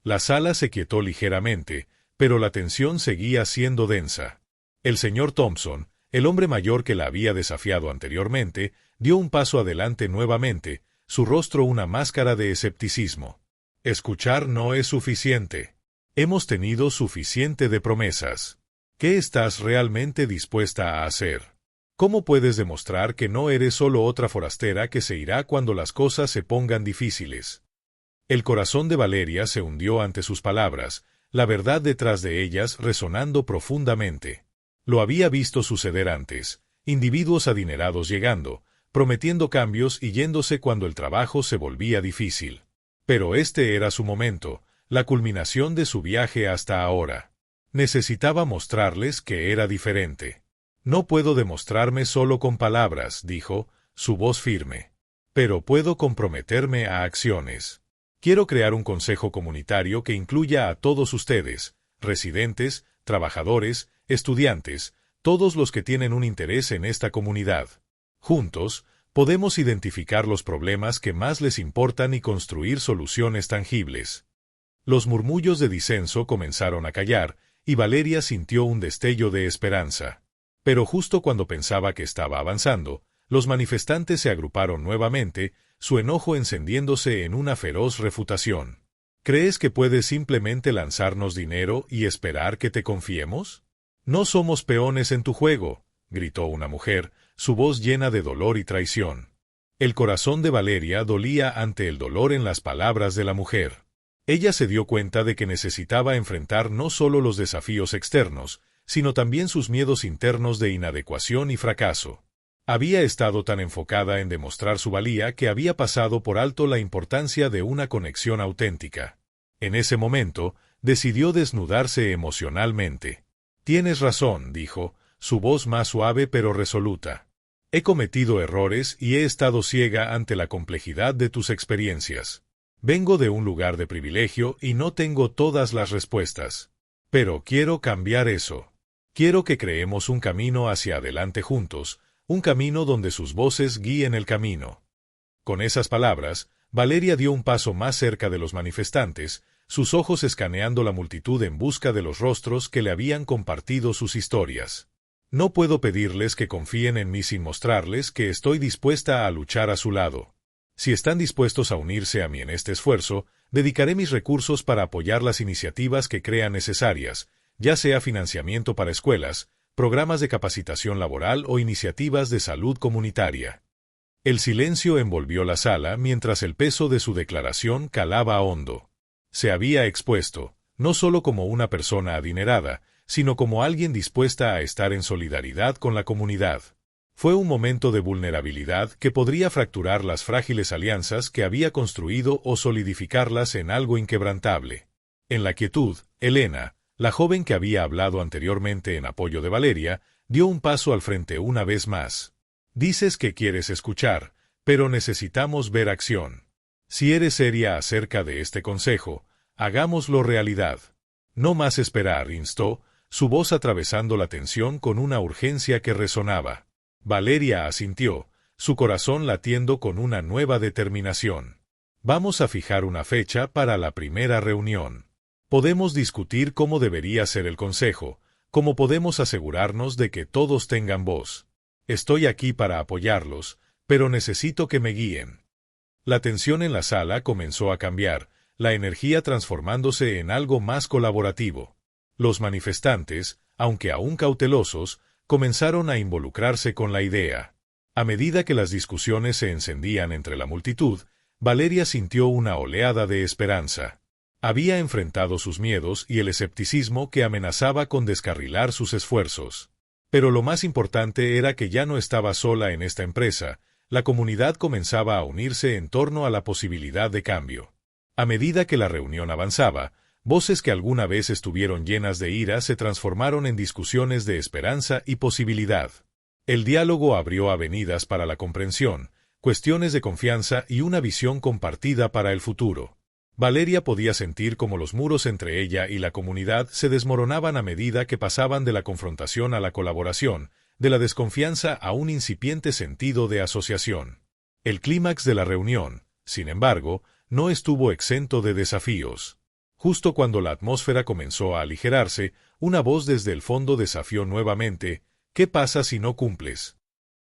La sala se quietó ligeramente, pero la tensión seguía siendo densa. El señor Thompson, el hombre mayor que la había desafiado anteriormente, dio un paso adelante nuevamente, su rostro una máscara de escepticismo. Escuchar no es suficiente. Hemos tenido suficiente de promesas. ¿Qué estás realmente dispuesta a hacer? ¿Cómo puedes demostrar que no eres solo otra forastera que se irá cuando las cosas se pongan difíciles? El corazón de Valeria se hundió ante sus palabras, la verdad detrás de ellas resonando profundamente. Lo había visto suceder antes, individuos adinerados llegando, prometiendo cambios y yéndose cuando el trabajo se volvía difícil. Pero este era su momento, la culminación de su viaje hasta ahora. Necesitaba mostrarles que era diferente. No puedo demostrarme solo con palabras, dijo, su voz firme. Pero puedo comprometerme a acciones. Quiero crear un consejo comunitario que incluya a todos ustedes, residentes, trabajadores, estudiantes, todos los que tienen un interés en esta comunidad. Juntos, podemos identificar los problemas que más les importan y construir soluciones tangibles. Los murmullos de disenso comenzaron a callar, y Valeria sintió un destello de esperanza. Pero justo cuando pensaba que estaba avanzando, los manifestantes se agruparon nuevamente, su enojo encendiéndose en una feroz refutación. ¿Crees que puedes simplemente lanzarnos dinero y esperar que te confiemos? No somos peones en tu juego, gritó una mujer, su voz llena de dolor y traición. El corazón de Valeria dolía ante el dolor en las palabras de la mujer. Ella se dio cuenta de que necesitaba enfrentar no solo los desafíos externos, sino también sus miedos internos de inadecuación y fracaso. Había estado tan enfocada en demostrar su valía que había pasado por alto la importancia de una conexión auténtica. En ese momento, decidió desnudarse emocionalmente. Tienes razón, dijo, su voz más suave pero resoluta. He cometido errores y he estado ciega ante la complejidad de tus experiencias. Vengo de un lugar de privilegio y no tengo todas las respuestas. Pero quiero cambiar eso. Quiero que creemos un camino hacia adelante juntos, un camino donde sus voces guíen el camino. Con esas palabras, Valeria dio un paso más cerca de los manifestantes, sus ojos escaneando la multitud en busca de los rostros que le habían compartido sus historias. No puedo pedirles que confíen en mí sin mostrarles que estoy dispuesta a luchar a su lado. Si están dispuestos a unirse a mí en este esfuerzo, dedicaré mis recursos para apoyar las iniciativas que crean necesarias, ya sea financiamiento para escuelas, programas de capacitación laboral o iniciativas de salud comunitaria. El silencio envolvió la sala mientras el peso de su declaración calaba hondo. Se había expuesto, no solo como una persona adinerada, sino como alguien dispuesta a estar en solidaridad con la comunidad. Fue un momento de vulnerabilidad que podría fracturar las frágiles alianzas que había construido o solidificarlas en algo inquebrantable. En la quietud, Elena, la joven que había hablado anteriormente en apoyo de Valeria, dio un paso al frente una vez más. Dices que quieres escuchar, pero necesitamos ver acción. Si eres seria acerca de este consejo, hagámoslo realidad. No más esperar, instó, su voz atravesando la tensión con una urgencia que resonaba. Valeria asintió, su corazón latiendo con una nueva determinación. Vamos a fijar una fecha para la primera reunión. Podemos discutir cómo debería ser el consejo, cómo podemos asegurarnos de que todos tengan voz. Estoy aquí para apoyarlos, pero necesito que me guíen. La tensión en la sala comenzó a cambiar, la energía transformándose en algo más colaborativo. Los manifestantes, aunque aún cautelosos, comenzaron a involucrarse con la idea. A medida que las discusiones se encendían entre la multitud, Valeria sintió una oleada de esperanza. Había enfrentado sus miedos y el escepticismo que amenazaba con descarrilar sus esfuerzos. Pero lo más importante era que ya no estaba sola en esta empresa, la comunidad comenzaba a unirse en torno a la posibilidad de cambio. A medida que la reunión avanzaba, voces que alguna vez estuvieron llenas de ira se transformaron en discusiones de esperanza y posibilidad. El diálogo abrió avenidas para la comprensión, cuestiones de confianza y una visión compartida para el futuro. Valeria podía sentir cómo los muros entre ella y la comunidad se desmoronaban a medida que pasaban de la confrontación a la colaboración, de la desconfianza a un incipiente sentido de asociación. El clímax de la reunión, sin embargo, no estuvo exento de desafíos. Justo cuando la atmósfera comenzó a aligerarse, una voz desde el fondo desafió nuevamente: ¿qué pasa si no cumples?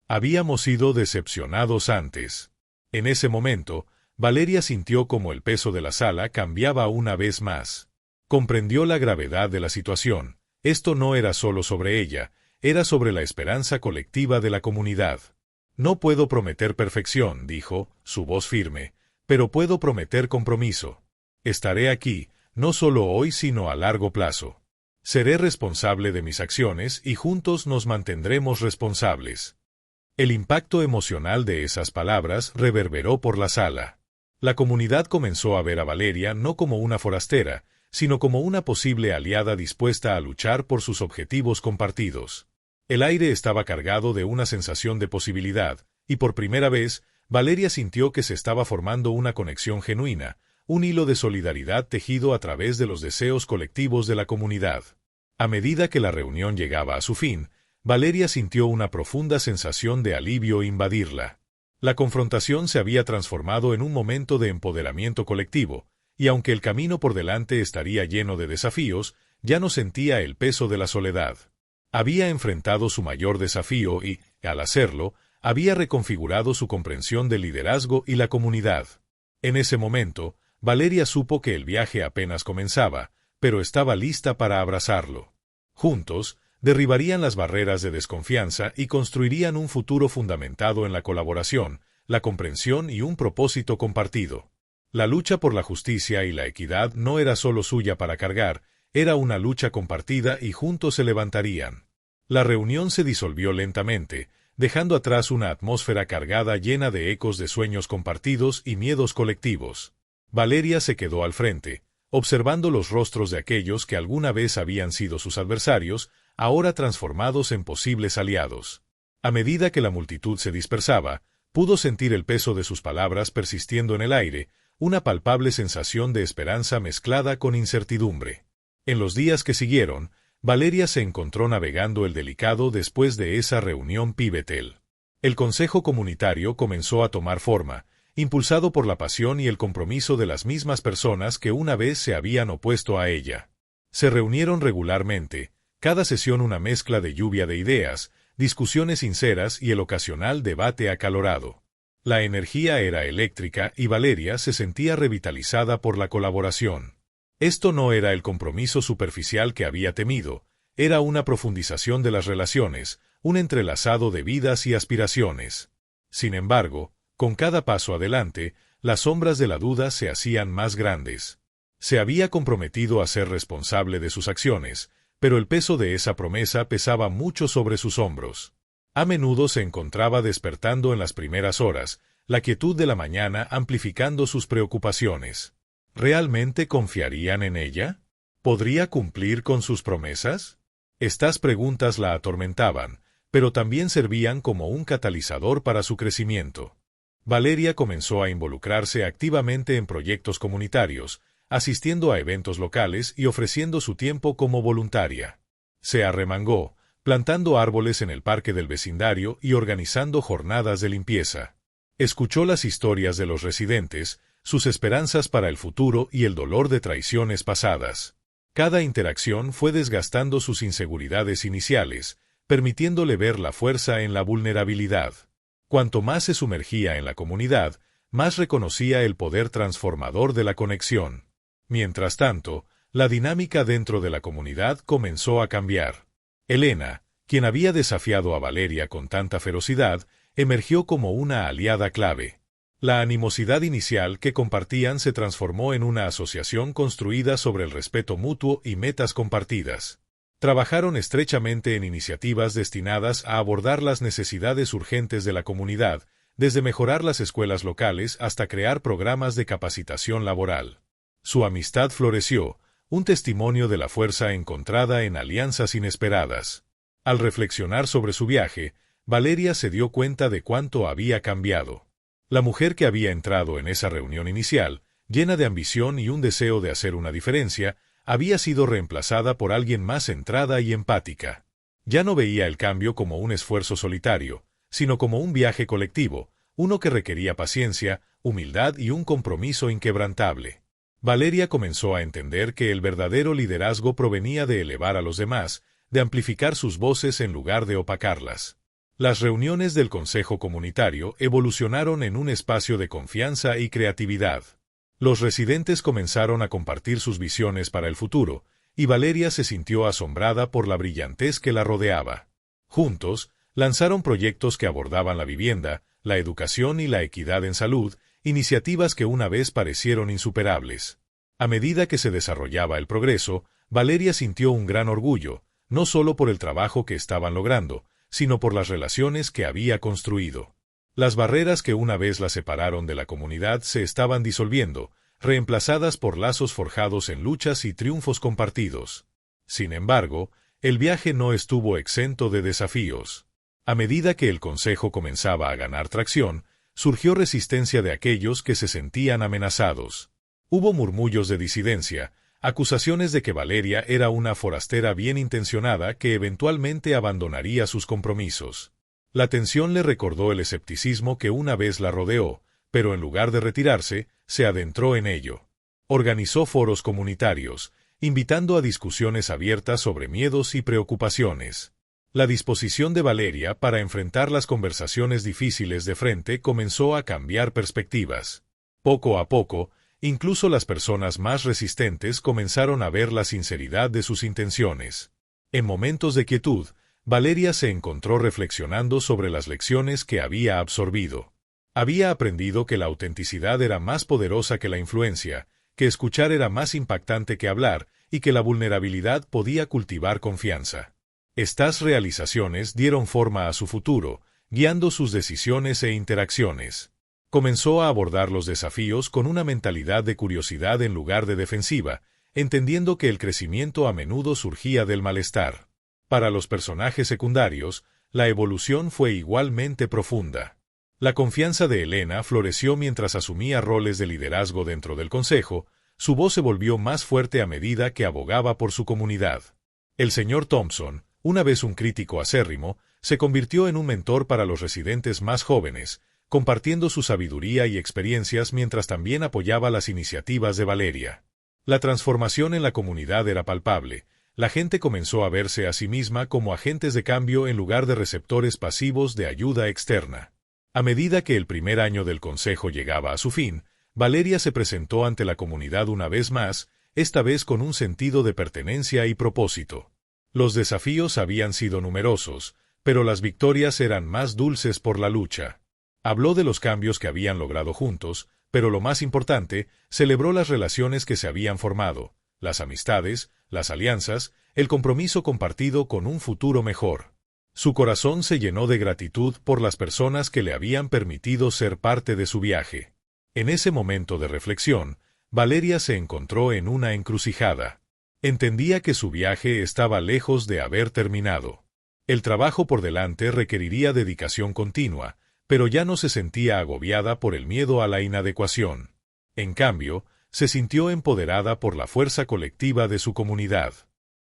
Habíamos sido decepcionados antes. En ese momento, Valeria sintió como el peso de la sala cambiaba una vez más. Comprendió la gravedad de la situación. Esto no era solo sobre ella, era sobre la esperanza colectiva de la comunidad. No puedo prometer perfección, dijo, su voz firme, pero puedo prometer compromiso. Estaré aquí, no solo hoy sino a largo plazo. Seré responsable de mis acciones y juntos nos mantendremos responsables. El impacto emocional de esas palabras reverberó por la sala. La comunidad comenzó a ver a Valeria no como una forastera, sino como una posible aliada dispuesta a luchar por sus objetivos compartidos. El aire estaba cargado de una sensación de posibilidad, y por primera vez, Valeria sintió que se estaba formando una conexión genuina, un hilo de solidaridad tejido a través de los deseos colectivos de la comunidad. A medida que la reunión llegaba a su fin, Valeria sintió una profunda sensación de alivio invadirla. La confrontación se había transformado en un momento de empoderamiento colectivo, y aunque el camino por delante estaría lleno de desafíos, ya no sentía el peso de la soledad. Había enfrentado su mayor desafío y, al hacerlo, había reconfigurado su comprensión del liderazgo y la comunidad. En ese momento, Valeria supo que el viaje apenas comenzaba, pero estaba lista para abrazarlo. Juntos, derribarían las barreras de desconfianza y construirían un futuro fundamentado en la colaboración, la comprensión y un propósito compartido. La lucha por la justicia y la equidad no era solo suya para cargar, era una lucha compartida y juntos se levantarían. La reunión se disolvió lentamente, dejando atrás una atmósfera cargada llena de ecos de sueños compartidos y miedos colectivos. Valeria se quedó al frente, observando los rostros de aquellos que alguna vez habían sido sus adversarios, ahora transformados en posibles aliados. A medida que la multitud se dispersaba, pudo sentir el peso de sus palabras persistiendo en el aire, una palpable sensación de esperanza mezclada con incertidumbre. En los días que siguieron, Valeria se encontró navegando el delicado después de esa reunión pivotal. El Consejo Comunitario comenzó a tomar forma, impulsado por la pasión y el compromiso de las mismas personas que una vez se habían opuesto a ella. Se reunieron regularmente, cada sesión una mezcla de lluvia de ideas, discusiones sinceras y el ocasional debate acalorado. La energía era eléctrica y Valeria se sentía revitalizada por la colaboración. Esto no era el compromiso superficial que había temido, era una profundización de las relaciones, un entrelazado de vidas y aspiraciones. Sin embargo, con cada paso adelante, las sombras de la duda se hacían más grandes. Se había comprometido a ser responsable de sus acciones, pero el peso de esa promesa pesaba mucho sobre sus hombros. A menudo se encontraba despertando en las primeras horas, la quietud de la mañana amplificando sus preocupaciones. ¿Realmente confiarían en ella? ¿Podría cumplir con sus promesas? Estas preguntas la atormentaban, pero también servían como un catalizador para su crecimiento. Valeria comenzó a involucrarse activamente en proyectos comunitarios, asistiendo a eventos locales y ofreciendo su tiempo como voluntaria. Se arremangó, plantando árboles en el parque del vecindario y organizando jornadas de limpieza. Escuchó las historias de los residentes, sus esperanzas para el futuro y el dolor de traiciones pasadas. Cada interacción fue desgastando sus inseguridades iniciales, permitiéndole ver la fuerza en la vulnerabilidad. Cuanto más se sumergía en la comunidad, más reconocía el poder transformador de la conexión. Mientras tanto, la dinámica dentro de la comunidad comenzó a cambiar. Elena, quien había desafiado a Valeria con tanta ferocidad, emergió como una aliada clave. La animosidad inicial que compartían se transformó en una asociación construida sobre el respeto mutuo y metas compartidas. Trabajaron estrechamente en iniciativas destinadas a abordar las necesidades urgentes de la comunidad, desde mejorar las escuelas locales hasta crear programas de capacitación laboral. Su amistad floreció, un testimonio de la fuerza encontrada en alianzas inesperadas. Al reflexionar sobre su viaje, Valeria se dio cuenta de cuánto había cambiado. La mujer que había entrado en esa reunión inicial, llena de ambición y un deseo de hacer una diferencia, había sido reemplazada por alguien más centrada y empática. Ya no veía el cambio como un esfuerzo solitario, sino como un viaje colectivo, uno que requería paciencia, humildad y un compromiso inquebrantable. Valeria comenzó a entender que el verdadero liderazgo provenía de elevar a los demás, de amplificar sus voces en lugar de opacarlas. Las reuniones del Consejo Comunitario evolucionaron en un espacio de confianza y creatividad. Los residentes comenzaron a compartir sus visiones para el futuro, y Valeria se sintió asombrada por la brillantez que la rodeaba. Juntos, lanzaron proyectos que abordaban la vivienda, la educación y la equidad en salud, iniciativas que una vez parecieron insuperables. A medida que se desarrollaba el progreso, Valeria sintió un gran orgullo, no solo por el trabajo que estaban logrando, sino por las relaciones que había construido. Las barreras que una vez la separaron de la comunidad se estaban disolviendo, reemplazadas por lazos forjados en luchas y triunfos compartidos. Sin embargo, el viaje no estuvo exento de desafíos. A medida que el Consejo comenzaba a ganar tracción, surgió resistencia de aquellos que se sentían amenazados. Hubo murmullos de disidencia, acusaciones de que Valeria era una forastera bien intencionada que eventualmente abandonaría sus compromisos. La tensión le recordó el escepticismo que una vez la rodeó, pero en lugar de retirarse, se adentró en ello. Organizó foros comunitarios, invitando a discusiones abiertas sobre miedos y preocupaciones. La disposición de Valeria para enfrentar las conversaciones difíciles de frente comenzó a cambiar perspectivas. Poco a poco, incluso las personas más resistentes comenzaron a ver la sinceridad de sus intenciones. En momentos de quietud, Valeria se encontró reflexionando sobre las lecciones que había absorbido. Había aprendido que la autenticidad era más poderosa que la influencia, que escuchar era más impactante que hablar y que la vulnerabilidad podía cultivar confianza. Estas realizaciones dieron forma a su futuro, guiando sus decisiones e interacciones. Comenzó a abordar los desafíos con una mentalidad de curiosidad en lugar de defensiva, entendiendo que el crecimiento a menudo surgía del malestar. Para los personajes secundarios, la evolución fue igualmente profunda. La confianza de Elena floreció mientras asumía roles de liderazgo dentro del consejo, su voz se volvió más fuerte a medida que abogaba por su comunidad. El señor Thompson, una vez un crítico acérrimo, se convirtió en un mentor para los residentes más jóvenes, compartiendo su sabiduría y experiencias mientras también apoyaba las iniciativas de Valeria. La transformación en la comunidad era palpable. La gente comenzó a verse a sí misma como agentes de cambio en lugar de receptores pasivos de ayuda externa. A medida que el primer año del consejo llegaba a su fin, Valeria se presentó ante la comunidad una vez más, esta vez con un sentido de pertenencia y propósito. Los desafíos habían sido numerosos, pero las victorias eran más dulces por la lucha. Habló de los cambios que habían logrado juntos, pero lo más importante, celebró las relaciones que se habían formado, las amistades, las alianzas, el compromiso compartido con un futuro mejor. Su corazón se llenó de gratitud por las personas que le habían permitido ser parte de su viaje. En ese momento de reflexión, Valeria se encontró en una encrucijada. Entendía que su viaje estaba lejos de haber terminado. El trabajo por delante requeriría dedicación continua, pero ya no se sentía agobiada por el miedo a la inadecuación. En cambio, se sintió empoderada por la fuerza colectiva de su comunidad.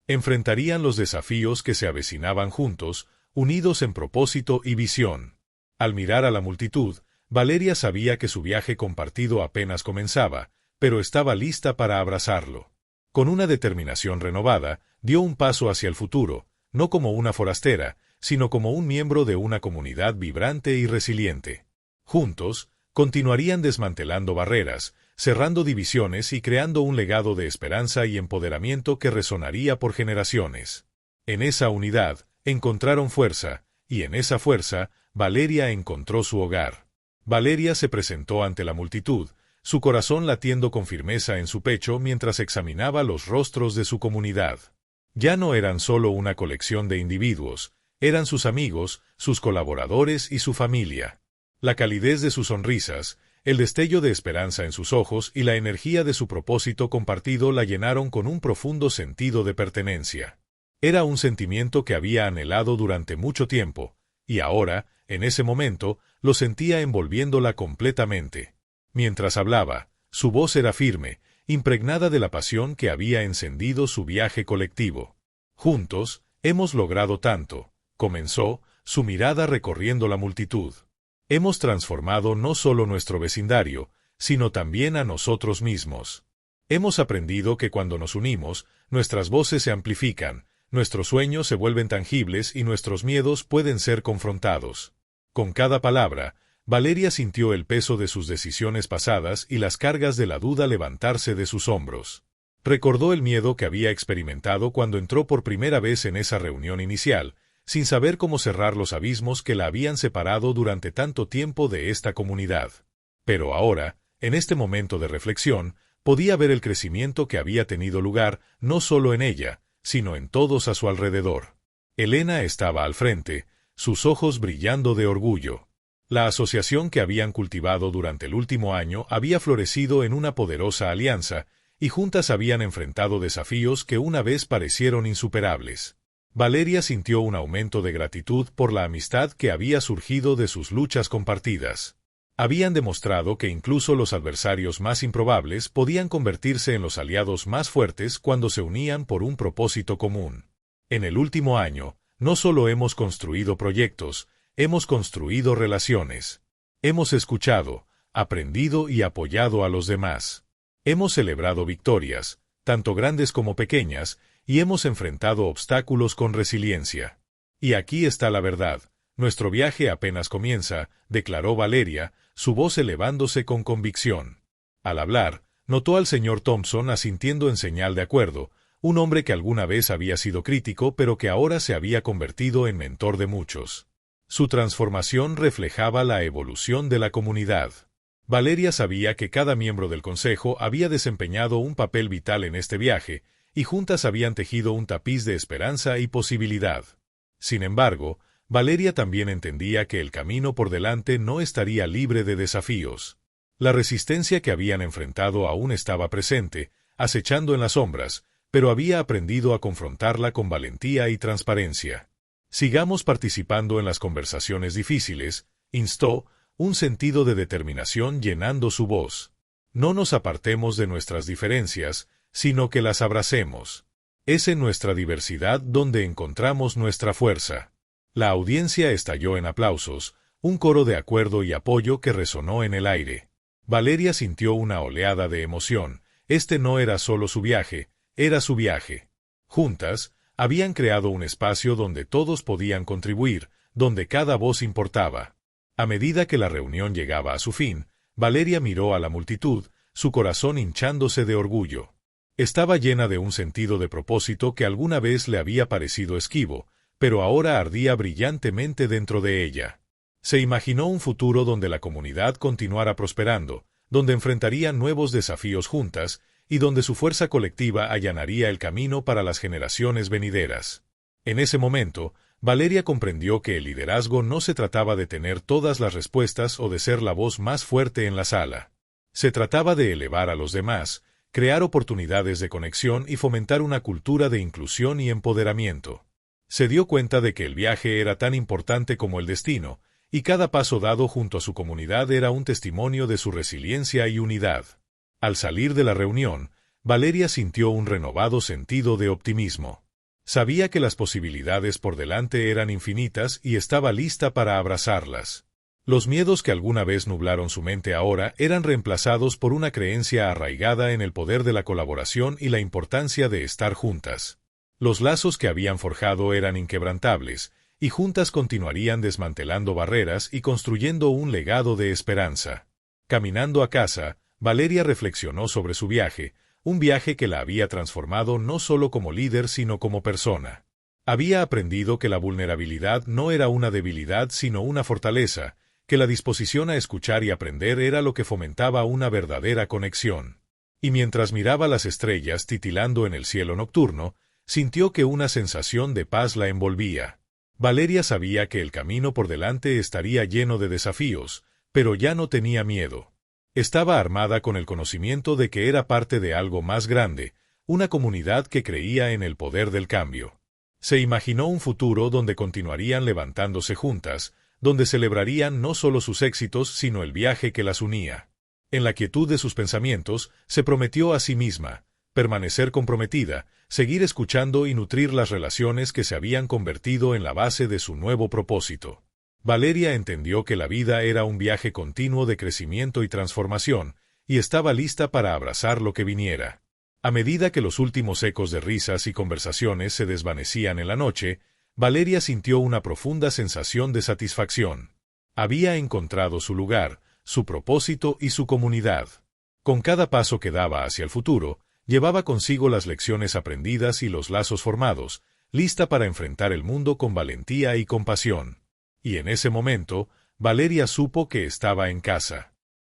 Enfrentarían los desafíos que se avecinaban juntos, unidos en propósito y visión. Al mirar a la multitud, Valeria sabía que su viaje compartido apenas comenzaba, pero estaba lista para abrazarlo. Con una determinación renovada, dio un paso hacia el futuro, no como una forastera, sino como un miembro de una comunidad vibrante y resiliente. Juntos, continuarían desmantelando barreras, cerrando divisiones y creando un legado de esperanza y empoderamiento que resonaría por generaciones. En esa unidad, encontraron fuerza, y en esa fuerza, Valeria encontró su hogar. Valeria se presentó ante la multitud, su corazón latiendo con firmeza en su pecho mientras examinaba los rostros de su comunidad. Ya no eran solo una colección de individuos, eran sus amigos, sus colaboradores y su familia. La calidez de sus sonrisas, el destello de esperanza en sus ojos y la energía de su propósito compartido la llenaron con un profundo sentido de pertenencia. Era un sentimiento que había anhelado durante mucho tiempo, y ahora, en ese momento, lo sentía envolviéndola completamente. Mientras hablaba, su voz era firme, impregnada de la pasión que había encendido su viaje colectivo. Juntos, hemos logrado tanto, comenzó, su mirada recorriendo la multitud. Hemos transformado no solo nuestro vecindario, sino también a nosotros mismos. Hemos aprendido que cuando nos unimos, nuestras voces se amplifican, nuestros sueños se vuelven tangibles y nuestros miedos pueden ser confrontados. Con cada palabra, Valeria sintió el peso de sus decisiones pasadas y las cargas de la duda levantarse de sus hombros. Recordó el miedo que había experimentado cuando entró por primera vez en esa reunión inicial, sin saber cómo cerrar los abismos que la habían separado durante tanto tiempo de esta comunidad. Pero ahora, en este momento de reflexión, podía ver el crecimiento que había tenido lugar no solo en ella, sino en todos a su alrededor. Elena estaba al frente, sus ojos brillando de orgullo. La asociación que habían cultivado durante el último año había florecido en una poderosa alianza, y juntas habían enfrentado desafíos que una vez parecieron insuperables. Valeria sintió un aumento de gratitud por la amistad que había surgido de sus luchas compartidas. Habían demostrado que incluso los adversarios más improbables podían convertirse en los aliados más fuertes cuando se unían por un propósito común. En el último año, no solo hemos construido proyectos, hemos construido relaciones. Hemos escuchado, aprendido y apoyado a los demás. Hemos celebrado victorias, tanto grandes como pequeñas, y hemos enfrentado obstáculos con resiliencia. Y aquí está la verdad. Nuestro viaje apenas comienza, declaró Valeria, su voz elevándose con convicción. Al hablar, notó al señor Thompson asintiendo en señal de acuerdo, un hombre que alguna vez había sido crítico pero que ahora se había convertido en mentor de muchos. Su transformación reflejaba la evolución de la comunidad. Valeria sabía que cada miembro del consejo había desempeñado un papel vital en este viaje, y juntas habían tejido un tapiz de esperanza y posibilidad. Sin embargo, Valeria también entendía que el camino por delante no estaría libre de desafíos. La resistencia que habían enfrentado aún estaba presente, acechando en las sombras, pero había aprendido a confrontarla con valentía y transparencia. Sigamos participando en las conversaciones difíciles, instó, un sentido de determinación llenando su voz. No nos apartemos de nuestras diferencias, sino que las abracemos. Es en nuestra diversidad donde encontramos nuestra fuerza. La audiencia estalló en aplausos, un coro de acuerdo y apoyo que resonó en el aire. Valeria sintió una oleada de emoción. Este no era solo su viaje, era su viaje. Juntas, habían creado un espacio donde todos podían contribuir, donde cada voz importaba. A medida que la reunión llegaba a su fin, Valeria miró a la multitud, su corazón hinchándose de orgullo. Estaba llena de un sentido de propósito que alguna vez le había parecido esquivo, pero ahora ardía brillantemente dentro de ella. Se imaginó un futuro donde la comunidad continuara prosperando, donde enfrentarían nuevos desafíos juntas, y donde su fuerza colectiva allanaría el camino para las generaciones venideras. En ese momento, Valeria comprendió que el liderazgo no se trataba de tener todas las respuestas o de ser la voz más fuerte en la sala. Se trataba de elevar a los demás, crear oportunidades de conexión y fomentar una cultura de inclusión y empoderamiento. Se dio cuenta de que el viaje era tan importante como el destino, y cada paso dado junto a su comunidad era un testimonio de su resiliencia y unidad. Al salir de la reunión, Valeria sintió un renovado sentido de optimismo. Sabía que las posibilidades por delante eran infinitas y estaba lista para abrazarlas. Los miedos que alguna vez nublaron su mente ahora eran reemplazados por una creencia arraigada en el poder de la colaboración y la importancia de estar juntas. Los lazos que habían forjado eran inquebrantables, y juntas continuarían desmantelando barreras y construyendo un legado de esperanza. Caminando a casa, Valeria reflexionó sobre su viaje, un viaje que la había transformado no solo como líder sino como persona. Había aprendido que la vulnerabilidad no era una debilidad sino una fortaleza, que la disposición a escuchar y aprender era lo que fomentaba una verdadera conexión. Y mientras miraba las estrellas titilando en el cielo nocturno, sintió que una sensación de paz la envolvía. Valeria sabía que el camino por delante estaría lleno de desafíos, pero ya no tenía miedo. Estaba armada con el conocimiento de que era parte de algo más grande, una comunidad que creía en el poder del cambio. Se imaginó un futuro donde continuarían levantándose juntas, donde celebrarían no solo sus éxitos sino el viaje que las unía. En la quietud de sus pensamientos, se prometió a sí misma, permanecer comprometida, seguir escuchando y nutrir las relaciones que se habían convertido en la base de su nuevo propósito. Valeria entendió que la vida era un viaje continuo de crecimiento y transformación, y estaba lista para abrazar lo que viniera. A medida que los últimos ecos de risas y conversaciones se desvanecían en la noche, Valeria sintió una profunda sensación de satisfacción. Había encontrado su lugar, su propósito y su comunidad. Con cada paso que daba hacia el futuro, llevaba consigo las lecciones aprendidas y los lazos formados, lista para enfrentar el mundo con valentía y compasión. Y en ese momento, Valeria supo que estaba en casa.